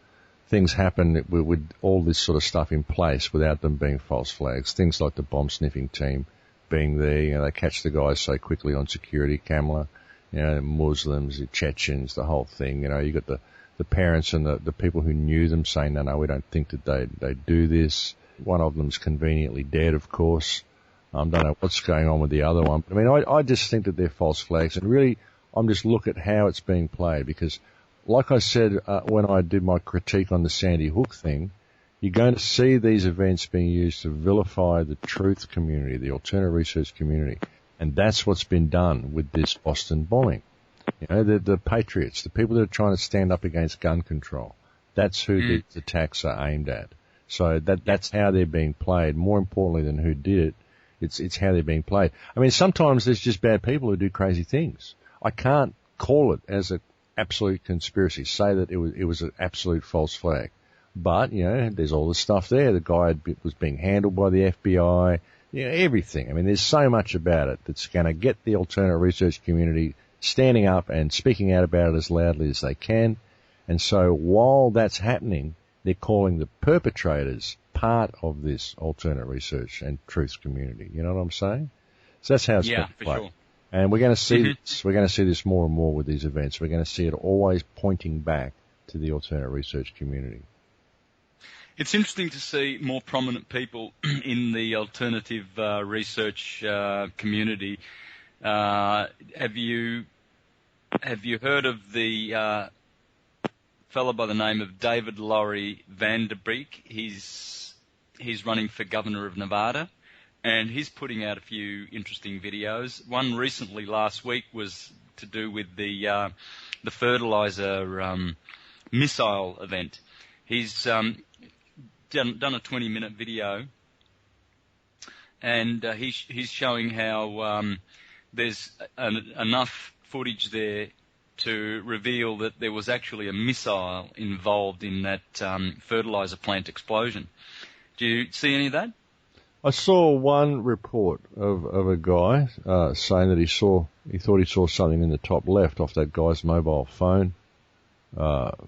things happen with all this sort of stuff in place without them being false flags. Things like the bomb sniffing team being there, they catch the guys so quickly on security camera, Muslims, the Chechens, the whole thing. You got the parents and the people who knew them saying, no, we don't think that they do this. One of them's conveniently dead, of course. Don't know what's going on with the other one. I mean, I just think that they're false flags, and really, I'm just look at how it's being played because, like I said when I did my critique on the Sandy Hook thing, you're going to see these events being used to vilify the truth community, the alternative research community, and that's what's been done with this Boston bombing. The patriots, the people that are trying to stand up against gun control, that's who these attacks are aimed at. So that's how they're being played. More importantly than who did it, it's how they're being played. I mean, sometimes there's just bad people who do crazy things. I can't call it as an absolute conspiracy, say that it was an absolute false flag. But, there's all this stuff there. The guy was being handled by the FBI, everything. I mean, there's so much about it that's going to get the alternate research community standing up and speaking out about it as loudly as they can. And so while that's happening, they're calling the perpetrators part of this alternate research and truth community. You know what I'm saying? So that's how it's being played. For sure. And we're going to see this. We're going to see this more and more with these events. We're going to see it always pointing back to the alternate research community. It's interesting to see more prominent people in the alternative research community. Have you heard of the fellow by the name of David Laurie Van Der Beek? He's running for governor of Nevada, and he's putting out a few interesting videos. One recently last week was to do with the fertilizer missile event. He's done a 20-minute video, and he's showing how there's enough footage there to reveal that there was actually a missile involved in that fertilizer plant explosion. Do you see any of that? I saw one report of a guy saying that he thought he saw something in the top left off that guy's mobile phone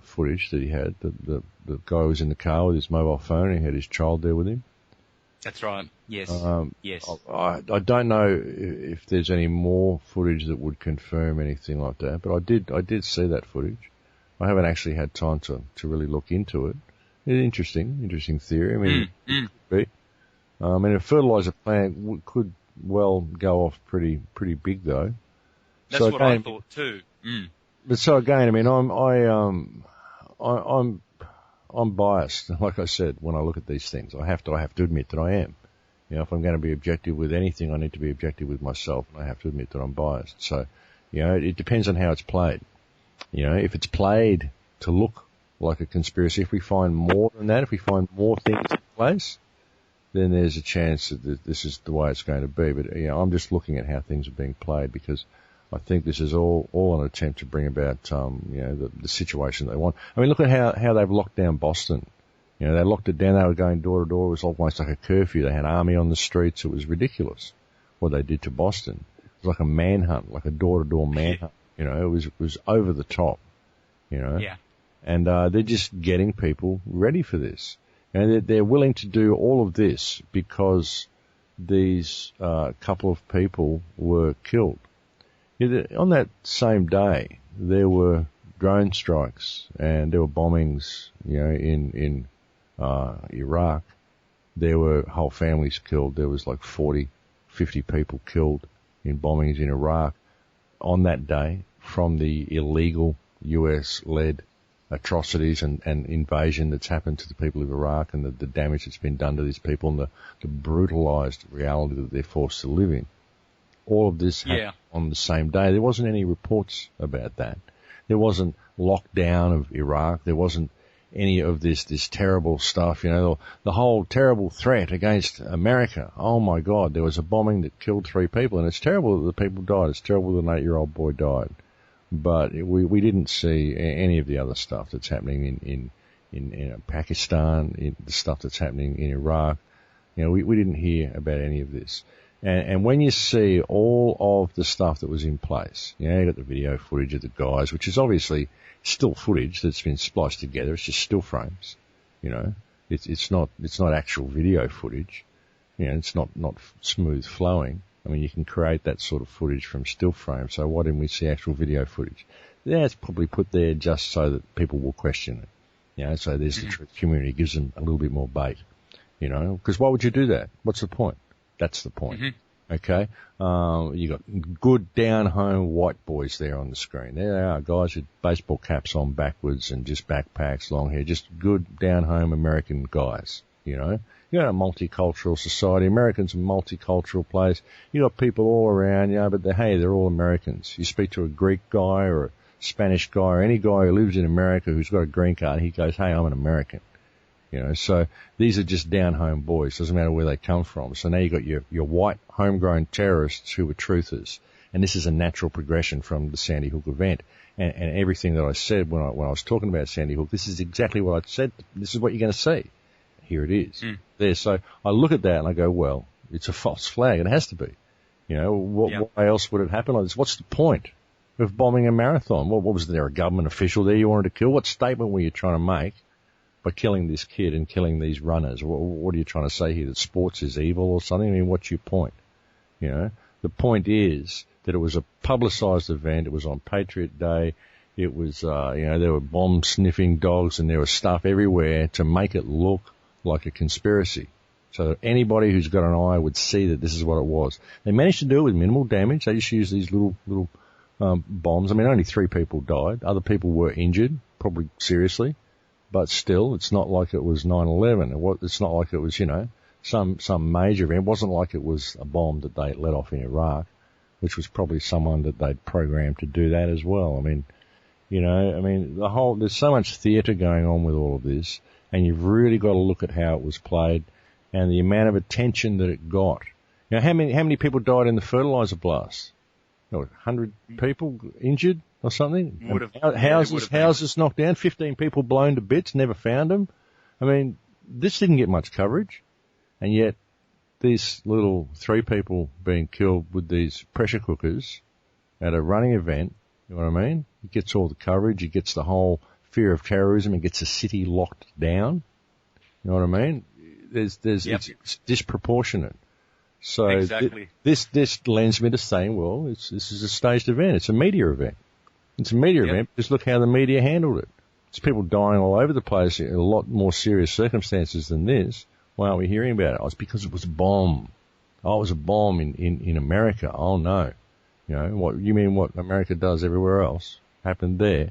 footage that he had. The guy was in the car with his mobile phone and he had his child there with him. That's right. Yes. Yes. I don't know if there's any more footage that would confirm anything like that, but I did see that footage. I haven't actually had time to really look into it. It's interesting theory. I mean, it could be. A fertilizer plant could well go off pretty big though. That's what I thought too. But so again, I mean, I'm biased. Like I said, when I look at these things, I have to admit that I am. If I'm going to be objective with anything, I need to be objective with myself, and I have to admit that I'm biased. So, it depends on how it's played. If it's played to look like a conspiracy, if we find more than that, if we find more things in place, then there's a chance that this is the way it's going to be. But, I'm just looking at how things are being played because I think this is all an attempt to bring about, the situation they want. I mean, look at how they've locked down Boston. They locked it down. They were going door to door. It was almost like a curfew. They had army on the streets. It was ridiculous what they did to Boston. It was like a manhunt, like a door to door manhunt. It was over the top. Yeah. And they're just getting people ready for this. They're willing to do all of this because these couple of people were killed. On that same day, there were drone strikes and there were bombings, in Iraq. There were whole families killed. There was like 40, 50 people killed in bombings in Iraq on that day from the illegal US-led atrocities and invasion that's happened to the people of Iraq and the damage that's been done to these people and the brutalized reality that they're forced to live in. All of this happened on the same day. There wasn't any reports about that. There wasn't lockdown of Iraq. There wasn't any of this terrible stuff, the whole terrible threat against America. Oh my God, there was a bombing that killed 3 people, and it's terrible that the people died. It's terrible that an 8-year-old boy died. But we didn't see any of the other stuff that's happening in Pakistan, in the stuff that's happening in Iraq. We didn't hear about any of this. And when you see all of the stuff that was in place, you got the video footage of the guys, which is obviously still footage that's been spliced together. It's just still frames, It's not actual video footage. It's not smooth flowing. I mean, you can create that sort of footage from still frames. So why didn't we see actual video footage? Yeah, it's probably put there just so that people will question it. So there's the truth community gives them a little bit more bait, because why would you do that? What's the point? That's the point. Mm-hmm. Okay. You got good down home white boys there on the screen. There they are, guys with baseball caps on backwards and just backpacks, long hair, just good down home American guys, You're in a multicultural society. Americans are a multicultural place. You got people all around, but they're all Americans. You speak to a Greek guy or a Spanish guy or any guy who lives in America who's got a green card, he goes, hey, I'm an American. So these are just down home boys. Doesn't matter where they come from. So now you got your white homegrown terrorists who are truthers. And this is a natural progression from the Sandy Hook event. And everything that I said when I was talking about Sandy Hook, this is exactly what I said. This is what you're going to see. Here it is. There. So I look at that and I go, well, it's a false flag. It has to be. Why else would it happen like this? What's the point of bombing a marathon? What was there, a government official there you wanted to kill? What statement were you trying to make by killing this kid and killing these runners? What are you trying to say here, that sports is evil or something? I mean, what's your point? The point is that it was a publicized event. It was on Patriot Day. It was, there were bomb-sniffing dogs and there was stuff everywhere to make it look like a conspiracy. So that anybody who's got an eye would see that this is what it was. They managed to do it with minimal damage. They just used these little bombs. I mean, only 3 people died. Other people were injured, probably seriously. But still, it's not like it was 9/11. It's not like it was, some major event. It wasn't like it was a bomb that they let off in Iraq, which was probably someone that they'd programmed to do that as well. I mean, there's so much theatre going on with all of this, and you've really got to look at how it was played and the amount of attention that it got. How many people died in the fertilizer blast? 100 people injured or something? Houses knocked down, 15 people blown to bits, never found them. I mean, this didn't get much coverage, and yet these little 3 people being killed with these pressure cookers at a running event, you know what I mean? It gets all the coverage, it gets the whole fear of terrorism, it gets the city locked down. You know what I mean? It's disproportionate. So exactly. This lends me to saying, well, this is a staged event. It's a media event. It's a media event. Just look how the media handled it. It's people dying all over the place in a lot more serious circumstances than this. Why aren't we hearing about it? Oh, it's because it was a bomb. Oh, it was a bomb in America. Oh no. What you mean what America does everywhere else happened there.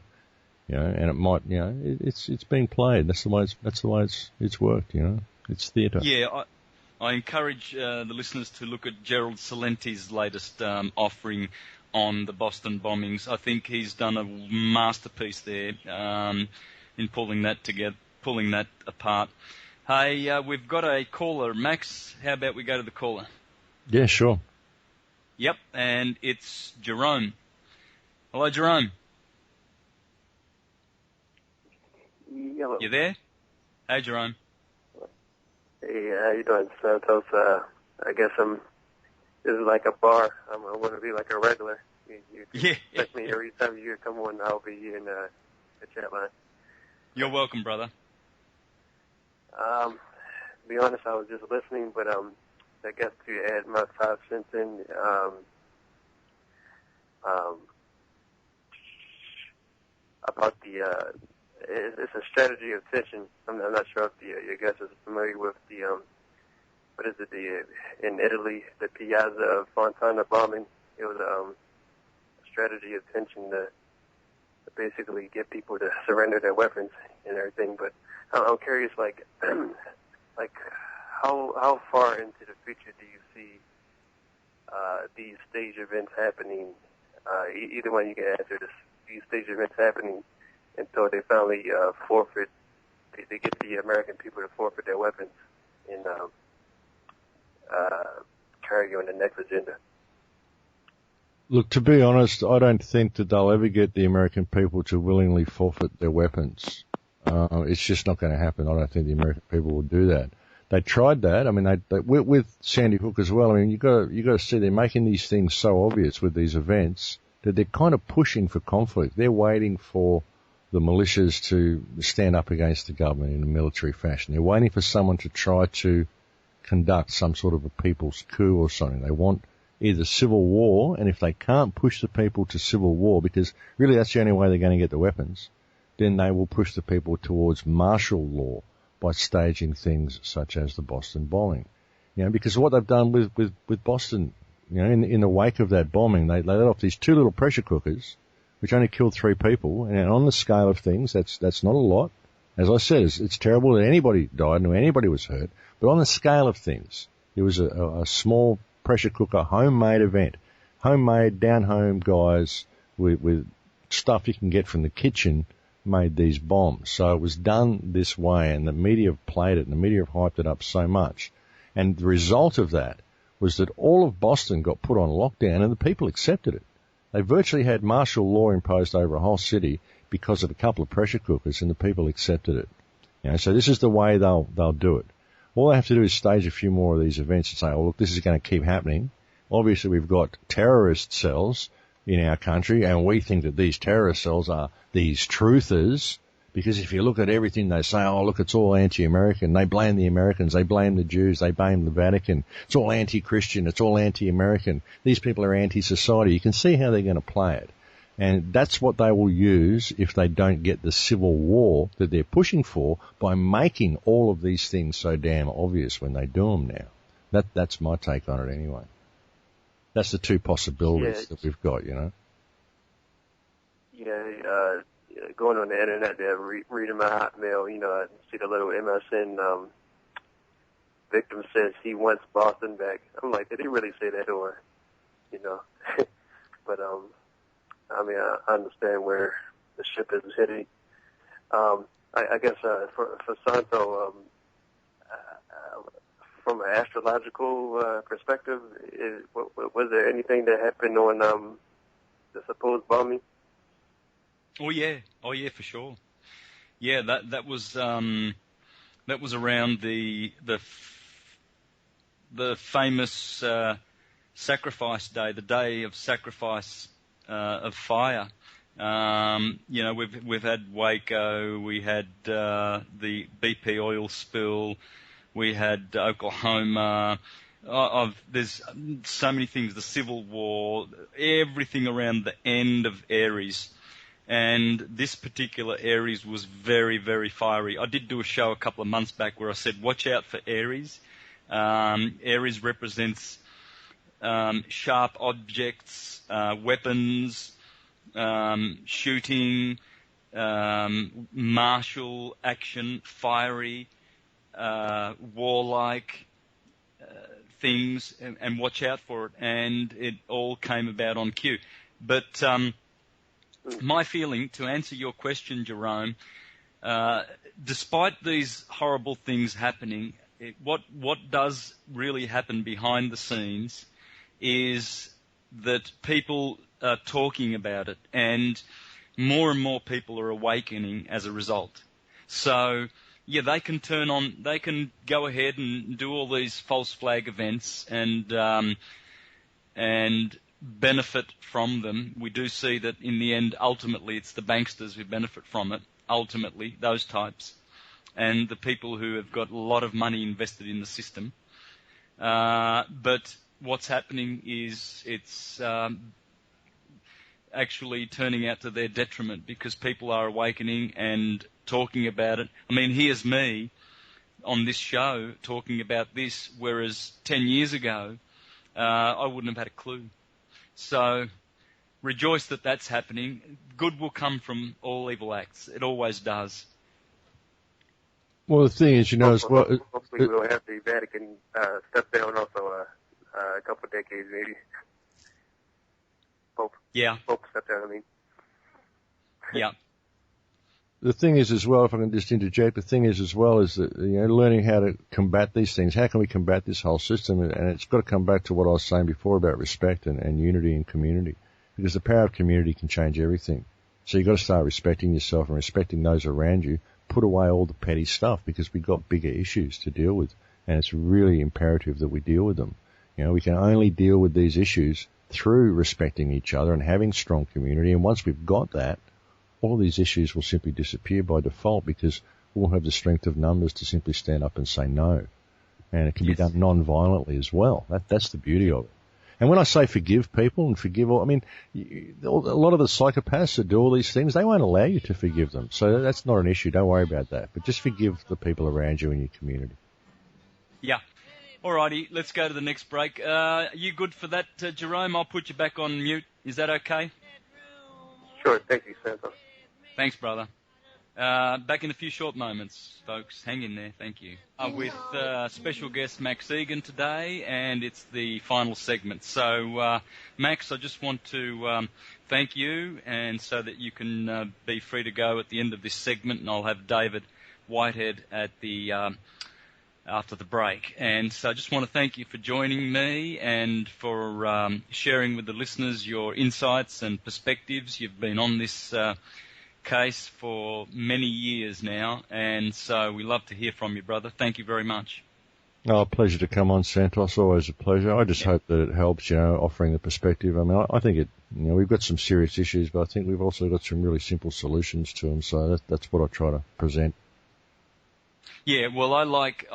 And it might, it's being played. That's the way it's worked, It's theatre. Yeah, I encourage the listeners to look at Gerald Celenti's latest offering on the Boston bombings. I think he's done a masterpiece there in pulling that apart. Hey, we've got a caller, Max. How about we go to the caller? Yeah, sure. Yep, and it's Jerome. Hello, Jerome. Hello. You there? Hey, Jerome. Hey, how you doing, Santos? I guess this is like a bar. I'm going to be like a regular. You text me every time you come on. I'll be in the chat line. You're welcome, brother. To be honest, I was just listening, but I guess to add my 5 cents in, about it's a strategy of tension. I'm not sure if your guest is familiar with in Italy, the Piazza of Fontana bombing. It was a strategy of tension to basically get people to surrender their weapons and everything. But I'm curious, like how far into the future do you see these stage events happening? Either one you can answer this. These stage events happening until they finally forfeit. They get the American people to forfeit their weapons and carry on the next agenda. Look, to be honest, I don't think that they'll ever get the American people to willingly forfeit their weapons. It's just not going to happen. I don't think the American people will do that. They tried that. I mean, with Sandy Hook as well. I mean, you got to see they're making these things so obvious with these events that they're kind of pushing for conflict. They're waiting for the militias to stand up against the government in a military fashion. They're waiting for someone to try to conduct some sort of a people's coup or something. They want either civil war, and if they can't push the people to civil war, because really that's the only way they're going to get the weapons, then they will push the people towards martial law by staging things such as the Boston bombing. You know, because what they've done with Boston, you know, in the wake of that bombing, they let off these 2 little pressure cookers, which only killed 3 people, and on the scale of things, that's not a lot. As I said, it's terrible that anybody died and anybody was hurt, but on the scale of things, it was a small pressure cooker homemade event. Homemade, down-home guys with stuff you can get from the kitchen made these bombs. So it was done this way, and the media have played it, and the media have hyped it up so much. And the result of that was that all of Boston got put on lockdown, and the people accepted it. They virtually had martial law imposed over a whole city because of a couple of pressure cookers, and the people accepted it. You know, so this is the way they'll do it. All they have to do is stage a few more of these events and say, oh, look, this is going to keep happening. Obviously, we've got terrorist cells in our country, and we think that these terrorist cells are these truthers, because if you look at everything they say, oh, look, it's all anti-American. They blame the Americans. They blame the Jews. They blame the Vatican. It's all anti-Christian. It's all anti-American. These people are anti-society. You can see how they're going to play it. And that's what they will use if they don't get the civil war that they're pushing for by making all of these things so damn obvious when they do them now. That's my take on it anyway. That's the 2 possibilities that we've got, you know. Yeah, going on the internet there, reading my Hotmail, you know, I see the little MSN victim says he wants Boston back. I'm like, did he really say that, or, you know? But I mean, I understand where the ship is heading. I guess for Santo, from an astrological perspective, was there anything that happened on the supposed bombing? Oh yeah, for sure. Yeah, that was around the famous sacrifice day, the day of sacrifice of fire. You know, we've had Waco, we had the BP oil spill, we had Oklahoma. There's so many things. The Civil War, everything around the end of Aries. And this particular Aries was very, very fiery. I did do a show a couple of months back where I said, watch out for Aries. Aries represents sharp objects, weapons, shooting, martial action, fiery, warlike things, and watch out for it. And it all came about on cue. But my feeling, to answer your question, Jerome, despite these horrible things happening, what does really happen behind the scenes is that people are talking about it, and more people are awakening as a result. So, yeah, they can go ahead and do all these false flag events and benefit from them. We do see that in the end, ultimately, it's the banksters who benefit from it, ultimately, those types, and the people who have got a lot of money invested in the system. But what's happening is it's actually turning out to their detriment because people are awakening and talking about it. I mean, here's me on this show talking about this, whereas 10 years ago, I wouldn't have had a clue. So rejoice that that's happening. Good will come from all evil acts. It always does. Well, the thing is, you know, as well... Hopefully we'll have the Vatican step down also a couple of decades, maybe. Pope step down, I mean. Yeah. The thing is as well, if I can just interject, the thing is as well is that, you know, learning how to combat these things. How can we combat this whole system? And it's got to come back to what I was saying before about respect and unity in community. Because the power of community can change everything. So you've got to start respecting yourself and respecting those around you. Put away all the petty stuff because we've got bigger issues to deal with. and it's really imperative that we deal with them. You know, we can only deal with these issues through respecting each other and having strong community, and once we've got that, all of these issues will simply disappear by default because we'll have the strength of numbers to simply stand up and say no. And it can be done non-violently as well. That's the beauty of it. And when I say forgive people and forgive all, I mean, a lot of the psychopaths that do all these things, they won't allow you to forgive them. So that's not an issue. Don't worry about that. But just forgive the people around you in your community. Yeah. Alrighty, let's go to the next break. Are you good for that, Jerome? I'll put you back on mute. Is that okay? Sure. Thank you, Santos. Thanks, brother. Back in a few short moments, folks. Hang in there. Thank you. With special guest Max Igan today, and it's the final segment. So, Max, I just want to thank you, and so that you can be free to go at the end of this segment, and I'll have David Whitehead at the after the break. And so I just want to thank you for joining me and for sharing with the listeners your insights and perspectives. You've been on this case for many years now, and so we love to hear from you, brother. Thank you very much. Oh, a pleasure to come on, Santos. Always a pleasure. I just hope that it helps, offering the perspective. I mean, I think we've got some serious issues, but I think we've also got some really simple solutions to them. So that's what I try to present. Yeah, well, I like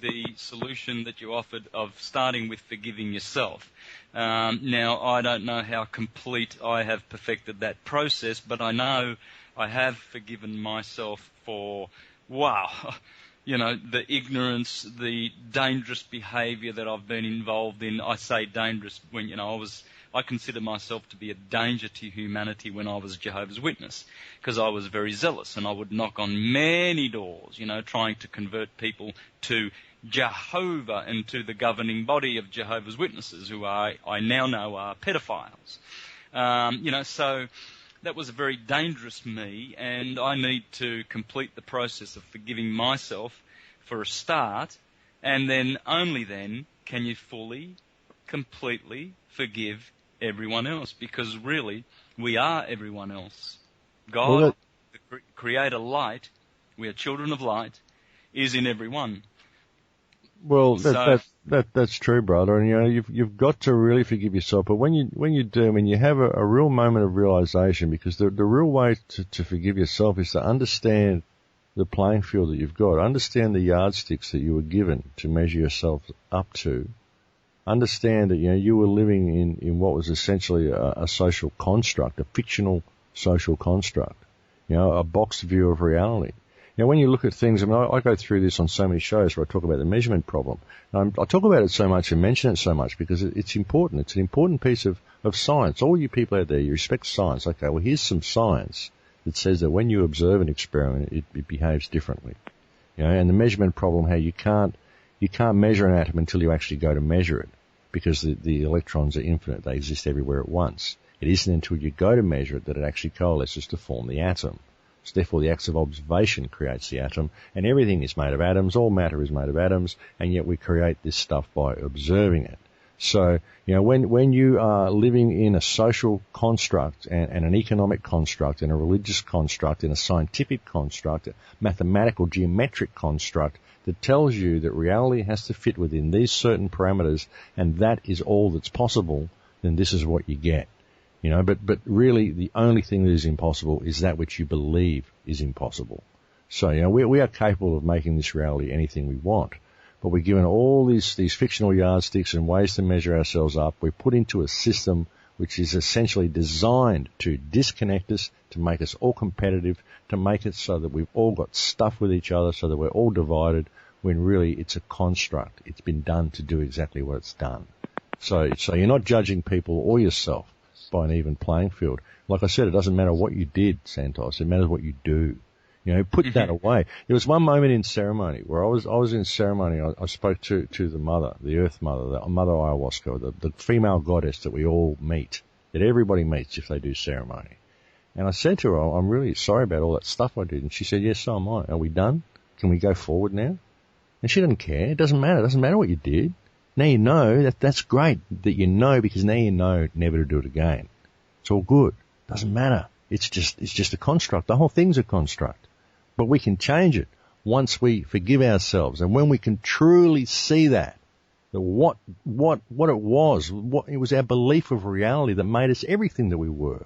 the solution that you offered of starting with forgiving yourself. Now, I don't know how complete I have perfected that process, but I know I have forgiven myself for, the ignorance, the dangerous behaviour that I've been involved in. I say dangerous when, I consider myself to be a danger to humanity when I was a Jehovah's Witness, because I was very zealous and I would knock on many doors, trying to convert people to Jehovah and to the governing body of Jehovah's Witnesses, who I now know are pedophiles. So that was a very dangerous me, and I need to complete the process of forgiving myself for a start, and then only then can you fully, completely forgive everyone else, because really we are everyone else. God, the creator light, we are children of light, is in everyone. Well, that's true, brother. And you've got to really forgive yourself. But when you do, you have a real moment of realization, because the real way to forgive yourself is to understand the playing field that you've got, understand the yardsticks that you were given to measure yourself up to, understand that you were living in what was essentially a social construct, a fictional social construct, a boxed view of reality. When you look at things, I go through this on so many shows where I talk about the measurement problem. I talk about it so much and mention it so much because it's important. It's an important piece of science. All you people out there, you respect science. Okay, well, here's some science that says that when you observe an experiment, it behaves differently. And the measurement problem, how you can't measure an atom until you actually go to measure it, because the electrons are infinite. They exist everywhere at once. It isn't until you go to measure it that it actually coalesces to form the atom. So therefore, the act of observation creates the atom, and everything is made of atoms. All matter is made of atoms, and yet we create this stuff by observing it. So, when you are living in a social construct and an economic construct and a religious construct and a scientific construct, a mathematical, geometric construct that tells you that reality has to fit within these certain parameters, and that is all that's possible, then this is what you get. But really the only thing that is impossible is that which you believe is impossible. So, we are capable of making this reality anything we want, but we're given all these fictional yardsticks and ways to measure ourselves up. We're put into a system which is essentially designed to disconnect us, to make us all competitive, to make it so that we've all got stuff with each other, so that we're all divided, when really it's a construct. It's been done to do exactly what it's done. So you're not judging people or yourself by an even playing field. Like I said, it doesn't matter what you did, Santos. It matters what you do. Put that away. There was one moment in ceremony where I was in ceremony. I spoke to the mother, the Earth Mother, the Mother Ayahuasca, the female goddess that we all meet, that everybody meets if they do ceremony. And I said to her, I'm really sorry about all that stuff I did. And she said, yes, so am I. Are we done? Can we go forward now? And she doesn't care. It doesn't matter. It doesn't matter what you did. Now you know. That's great that you know, because now you know never to do it again. It's all good. Doesn't matter. It's just a construct. The whole thing's a construct. But we can change it. once we forgive ourselves, and when we can truly see that what it was our belief of reality that made us everything that we were,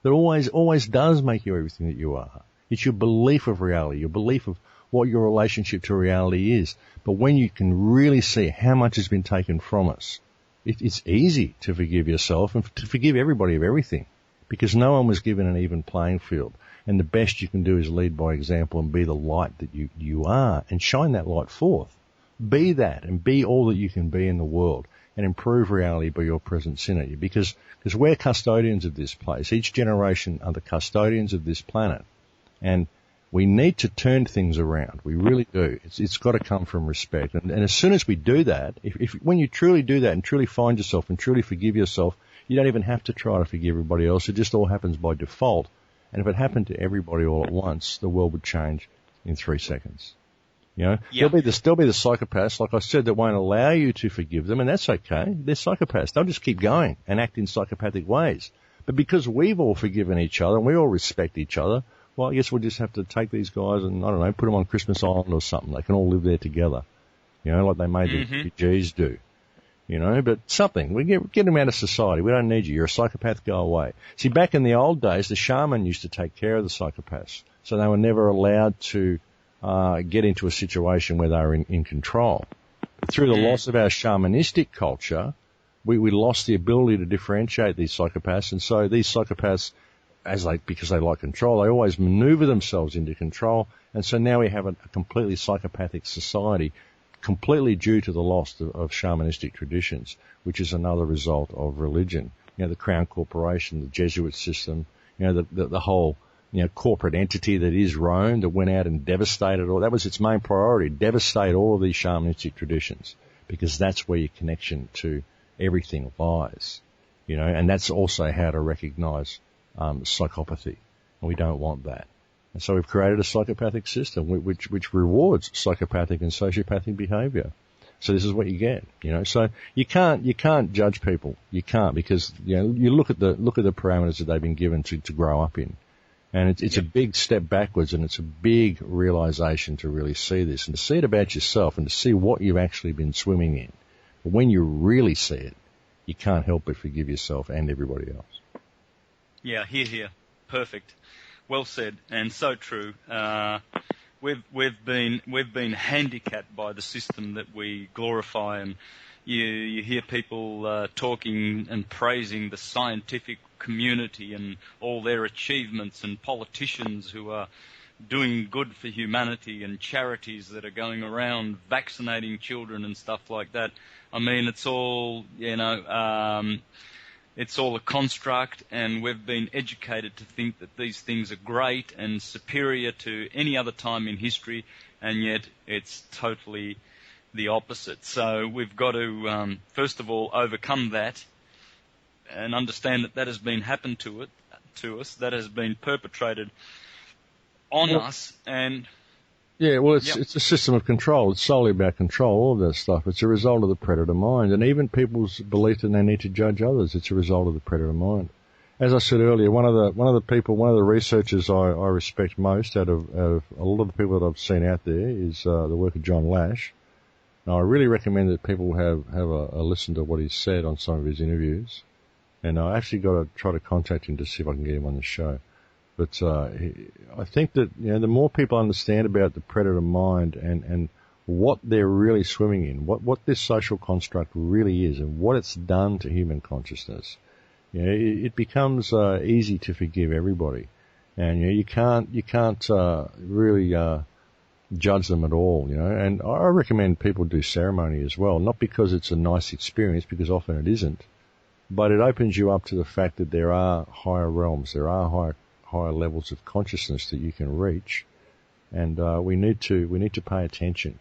that always does make you everything that you are. It's your belief of reality, your belief of what your relationship to reality is. But when you can really see how much has been taken from us, it's easy to forgive yourself and to forgive everybody of everything, because no one was given an even playing field. And the best you can do is lead by example and be the light that you are, and shine that light forth. Be that, and be all that you can be in the world, and improve reality by your presence in it. Because we're custodians of this place. Each generation are the custodians of this planet. And we need to turn things around. We really do. It's got to come from respect. And as soon as we do that, when you truly do that and truly find yourself and truly forgive yourself, you don't even have to try to forgive everybody else. It just all happens by default. And if it happened to everybody all at once, the world would change in 3 seconds. You know, Yep. There'll be the psychopaths, like I said, that won't allow you to forgive them, and that's okay. They're psychopaths. They'll just keep going and act in psychopathic ways. But because we've all forgiven each other and we all respect each other, well, I guess we'll just have to take these guys and, I don't know, put them on Christmas Island or something. They can all live there together, you know, like they made the refugees do. You know, but something. We get them out of society. We don't need you. You're a psychopath, go away. See, back in the old days, the shaman used to take care of the psychopaths. So they were never allowed to get into a situation where they were in control. Through the loss of our shamanistic culture, we lost the ability to differentiate these psychopaths. And so these psychopaths, because they like control, they always maneuver themselves into control. And so now we have a completely psychopathic society, completely due to the loss of shamanistic traditions, which is another result of religion. You know, the Crown Corporation, the Jesuit system, you know, the whole, you know, corporate entity that is Rome that went out and devastated all. That was its main priority, devastate all of these shamanistic traditions, because that's where your connection to everything lies. You know, and that's also how to recognize psychopathy. And we don't want that. And so we've created a psychopathic system which rewards psychopathic and sociopathic behavior. So this is what you get, you know. So you can't judge people. You can't, because, you know, you look at the parameters that they've been given to grow up in. And it's a big step backwards, and it's a big realization to really see this and to see it about yourself and to see what you've actually been swimming in. But when you really see it, you can't help but forgive yourself and everybody else. Yeah, here. Perfect. Well said, and so true. We've been handicapped by the system that we glorify, and you hear people talking and praising the scientific community and all their achievements, and politicians who are doing good for humanity, and charities that are going around vaccinating children and stuff like that. I mean, it's all, you know, it's all a construct, and we've been educated to think that these things are great and superior to any other time in history, and yet it's totally the opposite. So we've got to, first of all, overcome that and understand that has been happened to us, that has been perpetrated on us, and... Yeah, well, it's a system of control. It's solely about control, all of that stuff. It's a result of the predator mind. And even people's belief that they need to judge others, it's a result of the predator mind. As I said earlier, one of the researchers I respect most out of a lot of the people that I've seen out there is the work of John Lash. Now, I really recommend that people have a listen to what he's said on some of his interviews. And I actually got to try to contact him to see if I can get him on the show. But I think that, you know, the more people understand about the predator mind and what they're really swimming in, what this social construct really is, and what it's done to human consciousness, you know, it becomes easy to forgive everybody, and, you know, you can't really judge them at all, you know. And I recommend people do ceremony as well, not because it's a nice experience, because often it isn't, but it opens you up to the fact that there are higher realms, there are higher levels of consciousness that you can reach, and we need to pay attention.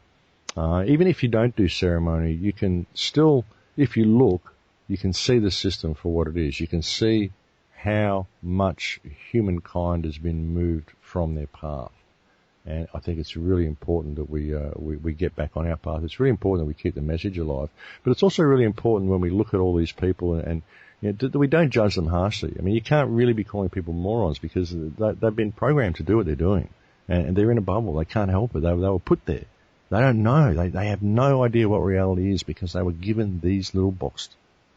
Even if you don't do ceremony, you can still, if you look, you can see the system for what it is. You can see how much humankind has been moved from their path, and I think it's really important that we get back on our path. It's really important that we keep the message alive, but it's also really important when we look at all these people and you know, we don't judge them harshly. I mean, you can't really be calling people morons, because they've been programmed to do what they're doing. and they're in a bubble. They can't help it. They were put there. They don't know. They have no idea what reality is because they were given these little boxed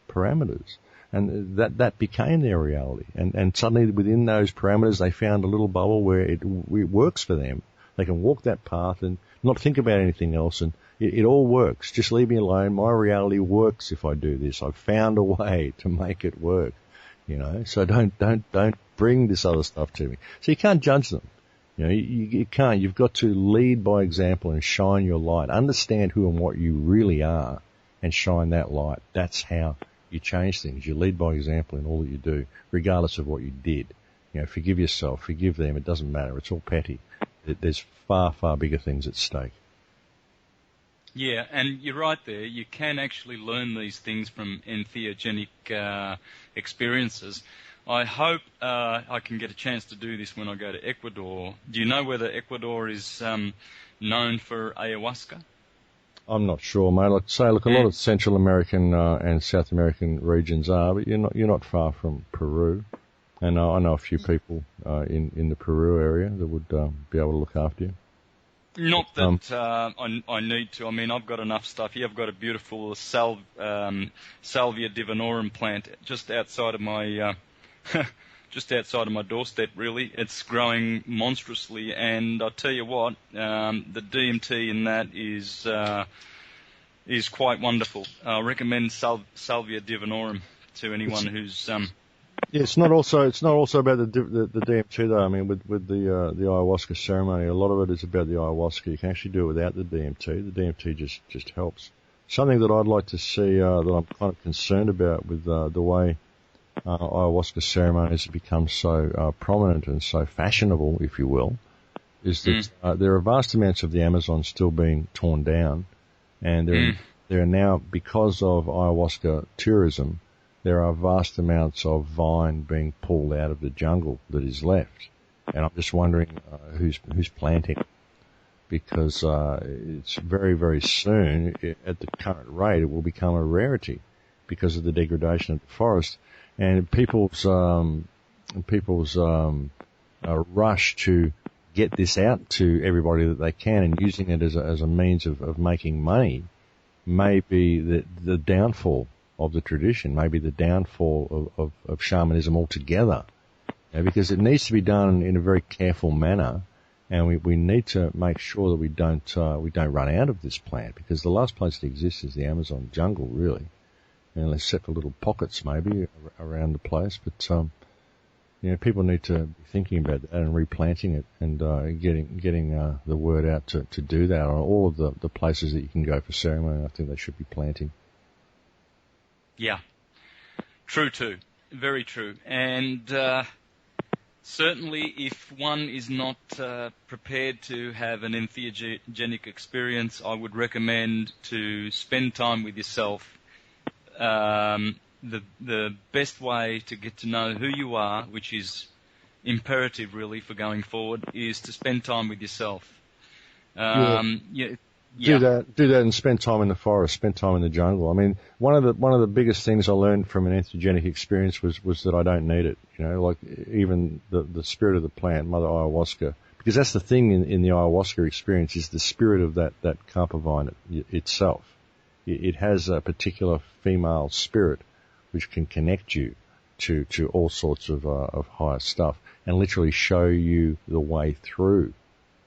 parameters. And that became their reality. And suddenly within those parameters, they found a little bubble where it works for them. They can walk that path and not think about anything else. And it all works. Just leave me alone. My reality works if I do this. I've found a way to make it work. So don't bring this other stuff to me. So you can't judge them. You can't. You've got to lead by example and shine your light. Understand who and what you really are and shine that light. That's how you change things. You lead by example in all that you do, regardless of what you did. Forgive yourself, forgive them. It doesn't matter. It's all petty. There's far, far bigger things at stake. Yeah, and you're right there. You can actually learn these things from entheogenic experiences. I hope I can get a chance to do this when I go to Ecuador. Do you know whether Ecuador is known for ayahuasca? I'm not sure, mate. Like say, look, a lot of Central American and South American regions are, but you're not far from Peru. And I know a few people in the Peru area that would be able to look after you. Not that I need to. I mean, I've got enough stuff here. I've got a beautiful Salvia divinorum plant just outside of my doorstep. Really, it's growing monstrously, and I'll tell you what, the DMT in that is quite wonderful. I recommend Salvia divinorum to anyone who's Yeah, it's not also about the DMT though. I mean, with the ayahuasca ceremony, a lot of it is about the ayahuasca. You can actually do it without the DMT. The DMT just helps. Something that I'd like to see that I'm kind of concerned about with the way ayahuasca ceremonies have become so prominent and so fashionable, if you will, is that there are vast amounts of the Amazon still being torn down, and there are now, because of ayahuasca tourism, there are vast amounts of vine being pulled out of the jungle that is left. And I'm just wondering who's planting it. Because it's very, very soon, at the current rate, it will become a rarity because of the degradation of the forest. And people's rush to get this out to everybody that they can and using it as a means of making money may be the downfall of the tradition, maybe the downfall of shamanism altogether, because it needs to be done in a very careful manner, and we need to make sure that we don't run out of this plant, because the last place it exists is the Amazon jungle, really, and except for little pockets maybe around the place. But people need to be thinking about that and replanting it and getting the word out to do that on all of the places that you can go for ceremony. I think they should be planting. Yeah, true too, very true. And certainly if one is not prepared to have an entheogenic experience, I would recommend to spend time with yourself. The best way to get to know who you are, which is imperative really for going forward, is to spend time with yourself. Do that and spend time in the forest, spend time in the jungle. I mean, one of the biggest things I learned from an entheogenic experience was that I don't need it. Like even the spirit of the plant, Mother Ayahuasca, because that's the thing in the ayahuasca experience is the spirit of that kampa vine itself. It has a particular female spirit which can connect you to all sorts of higher stuff and literally show you the way through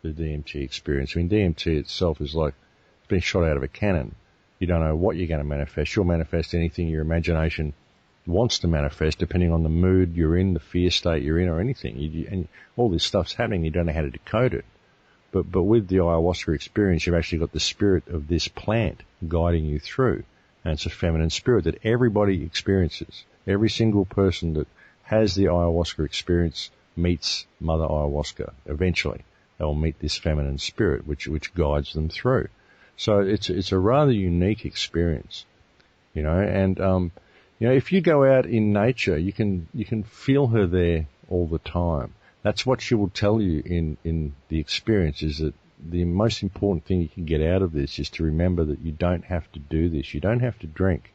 the DMT experience. I mean, DMT itself is like it's been shot out of a cannon. You don't know what you're going to manifest. You'll manifest anything your imagination wants to manifest, depending on the mood you're in, the fear state you're in, or anything. And all this stuff's happening. You don't know how to decode it. But with the ayahuasca experience, you've actually got the spirit of this plant guiding you through. And it's a feminine spirit that everybody experiences. Every single person that has the ayahuasca experience meets Mother Ayahuasca eventually. They'll meet this feminine spirit, which guides them through. So it's a rather unique experience, and if you go out in nature, you can feel her there all the time. That's what she will tell you in the experience, is that the most important thing you can get out of this is to remember that you don't have to do this. You don't have to drink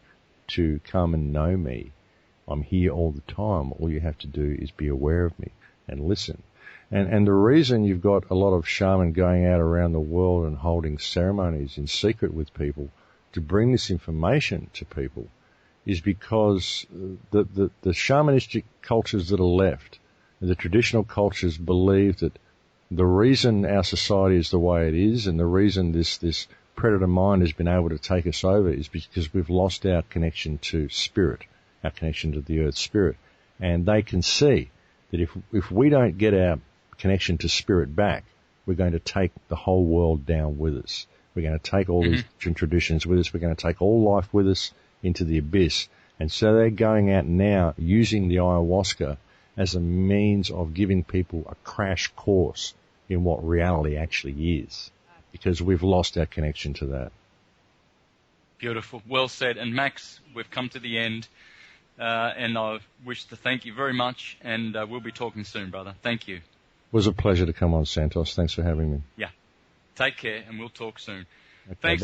to come and know me. I'm here all the time. All you have to do is be aware of me and listen. And the reason you've got a lot of shaman going out around the world and holding ceremonies in secret with people to bring this information to people is because the shamanistic cultures that are left, the traditional cultures, believe that the reason our society is the way it is and the reason this predator mind has been able to take us over is because we've lost our connection to spirit, our connection to the earth spirit. And they can see that if we don't get our connection to spirit back, we're going to take the whole world down with us. We're going to take all these traditions with us. We're going to take all life with us into the abyss. And so they're going out now using the ayahuasca as a means of giving people a crash course in what reality actually is, because we've lost our connection to that. Beautiful. Well said. And Max, we've come to the end, and I wish to thank you very much, and we'll be talking soon, brother. Thank you. It was a pleasure to come on, Santos. Thanks for having me. Yeah. Take care, and we'll talk soon. Okay, Thanks.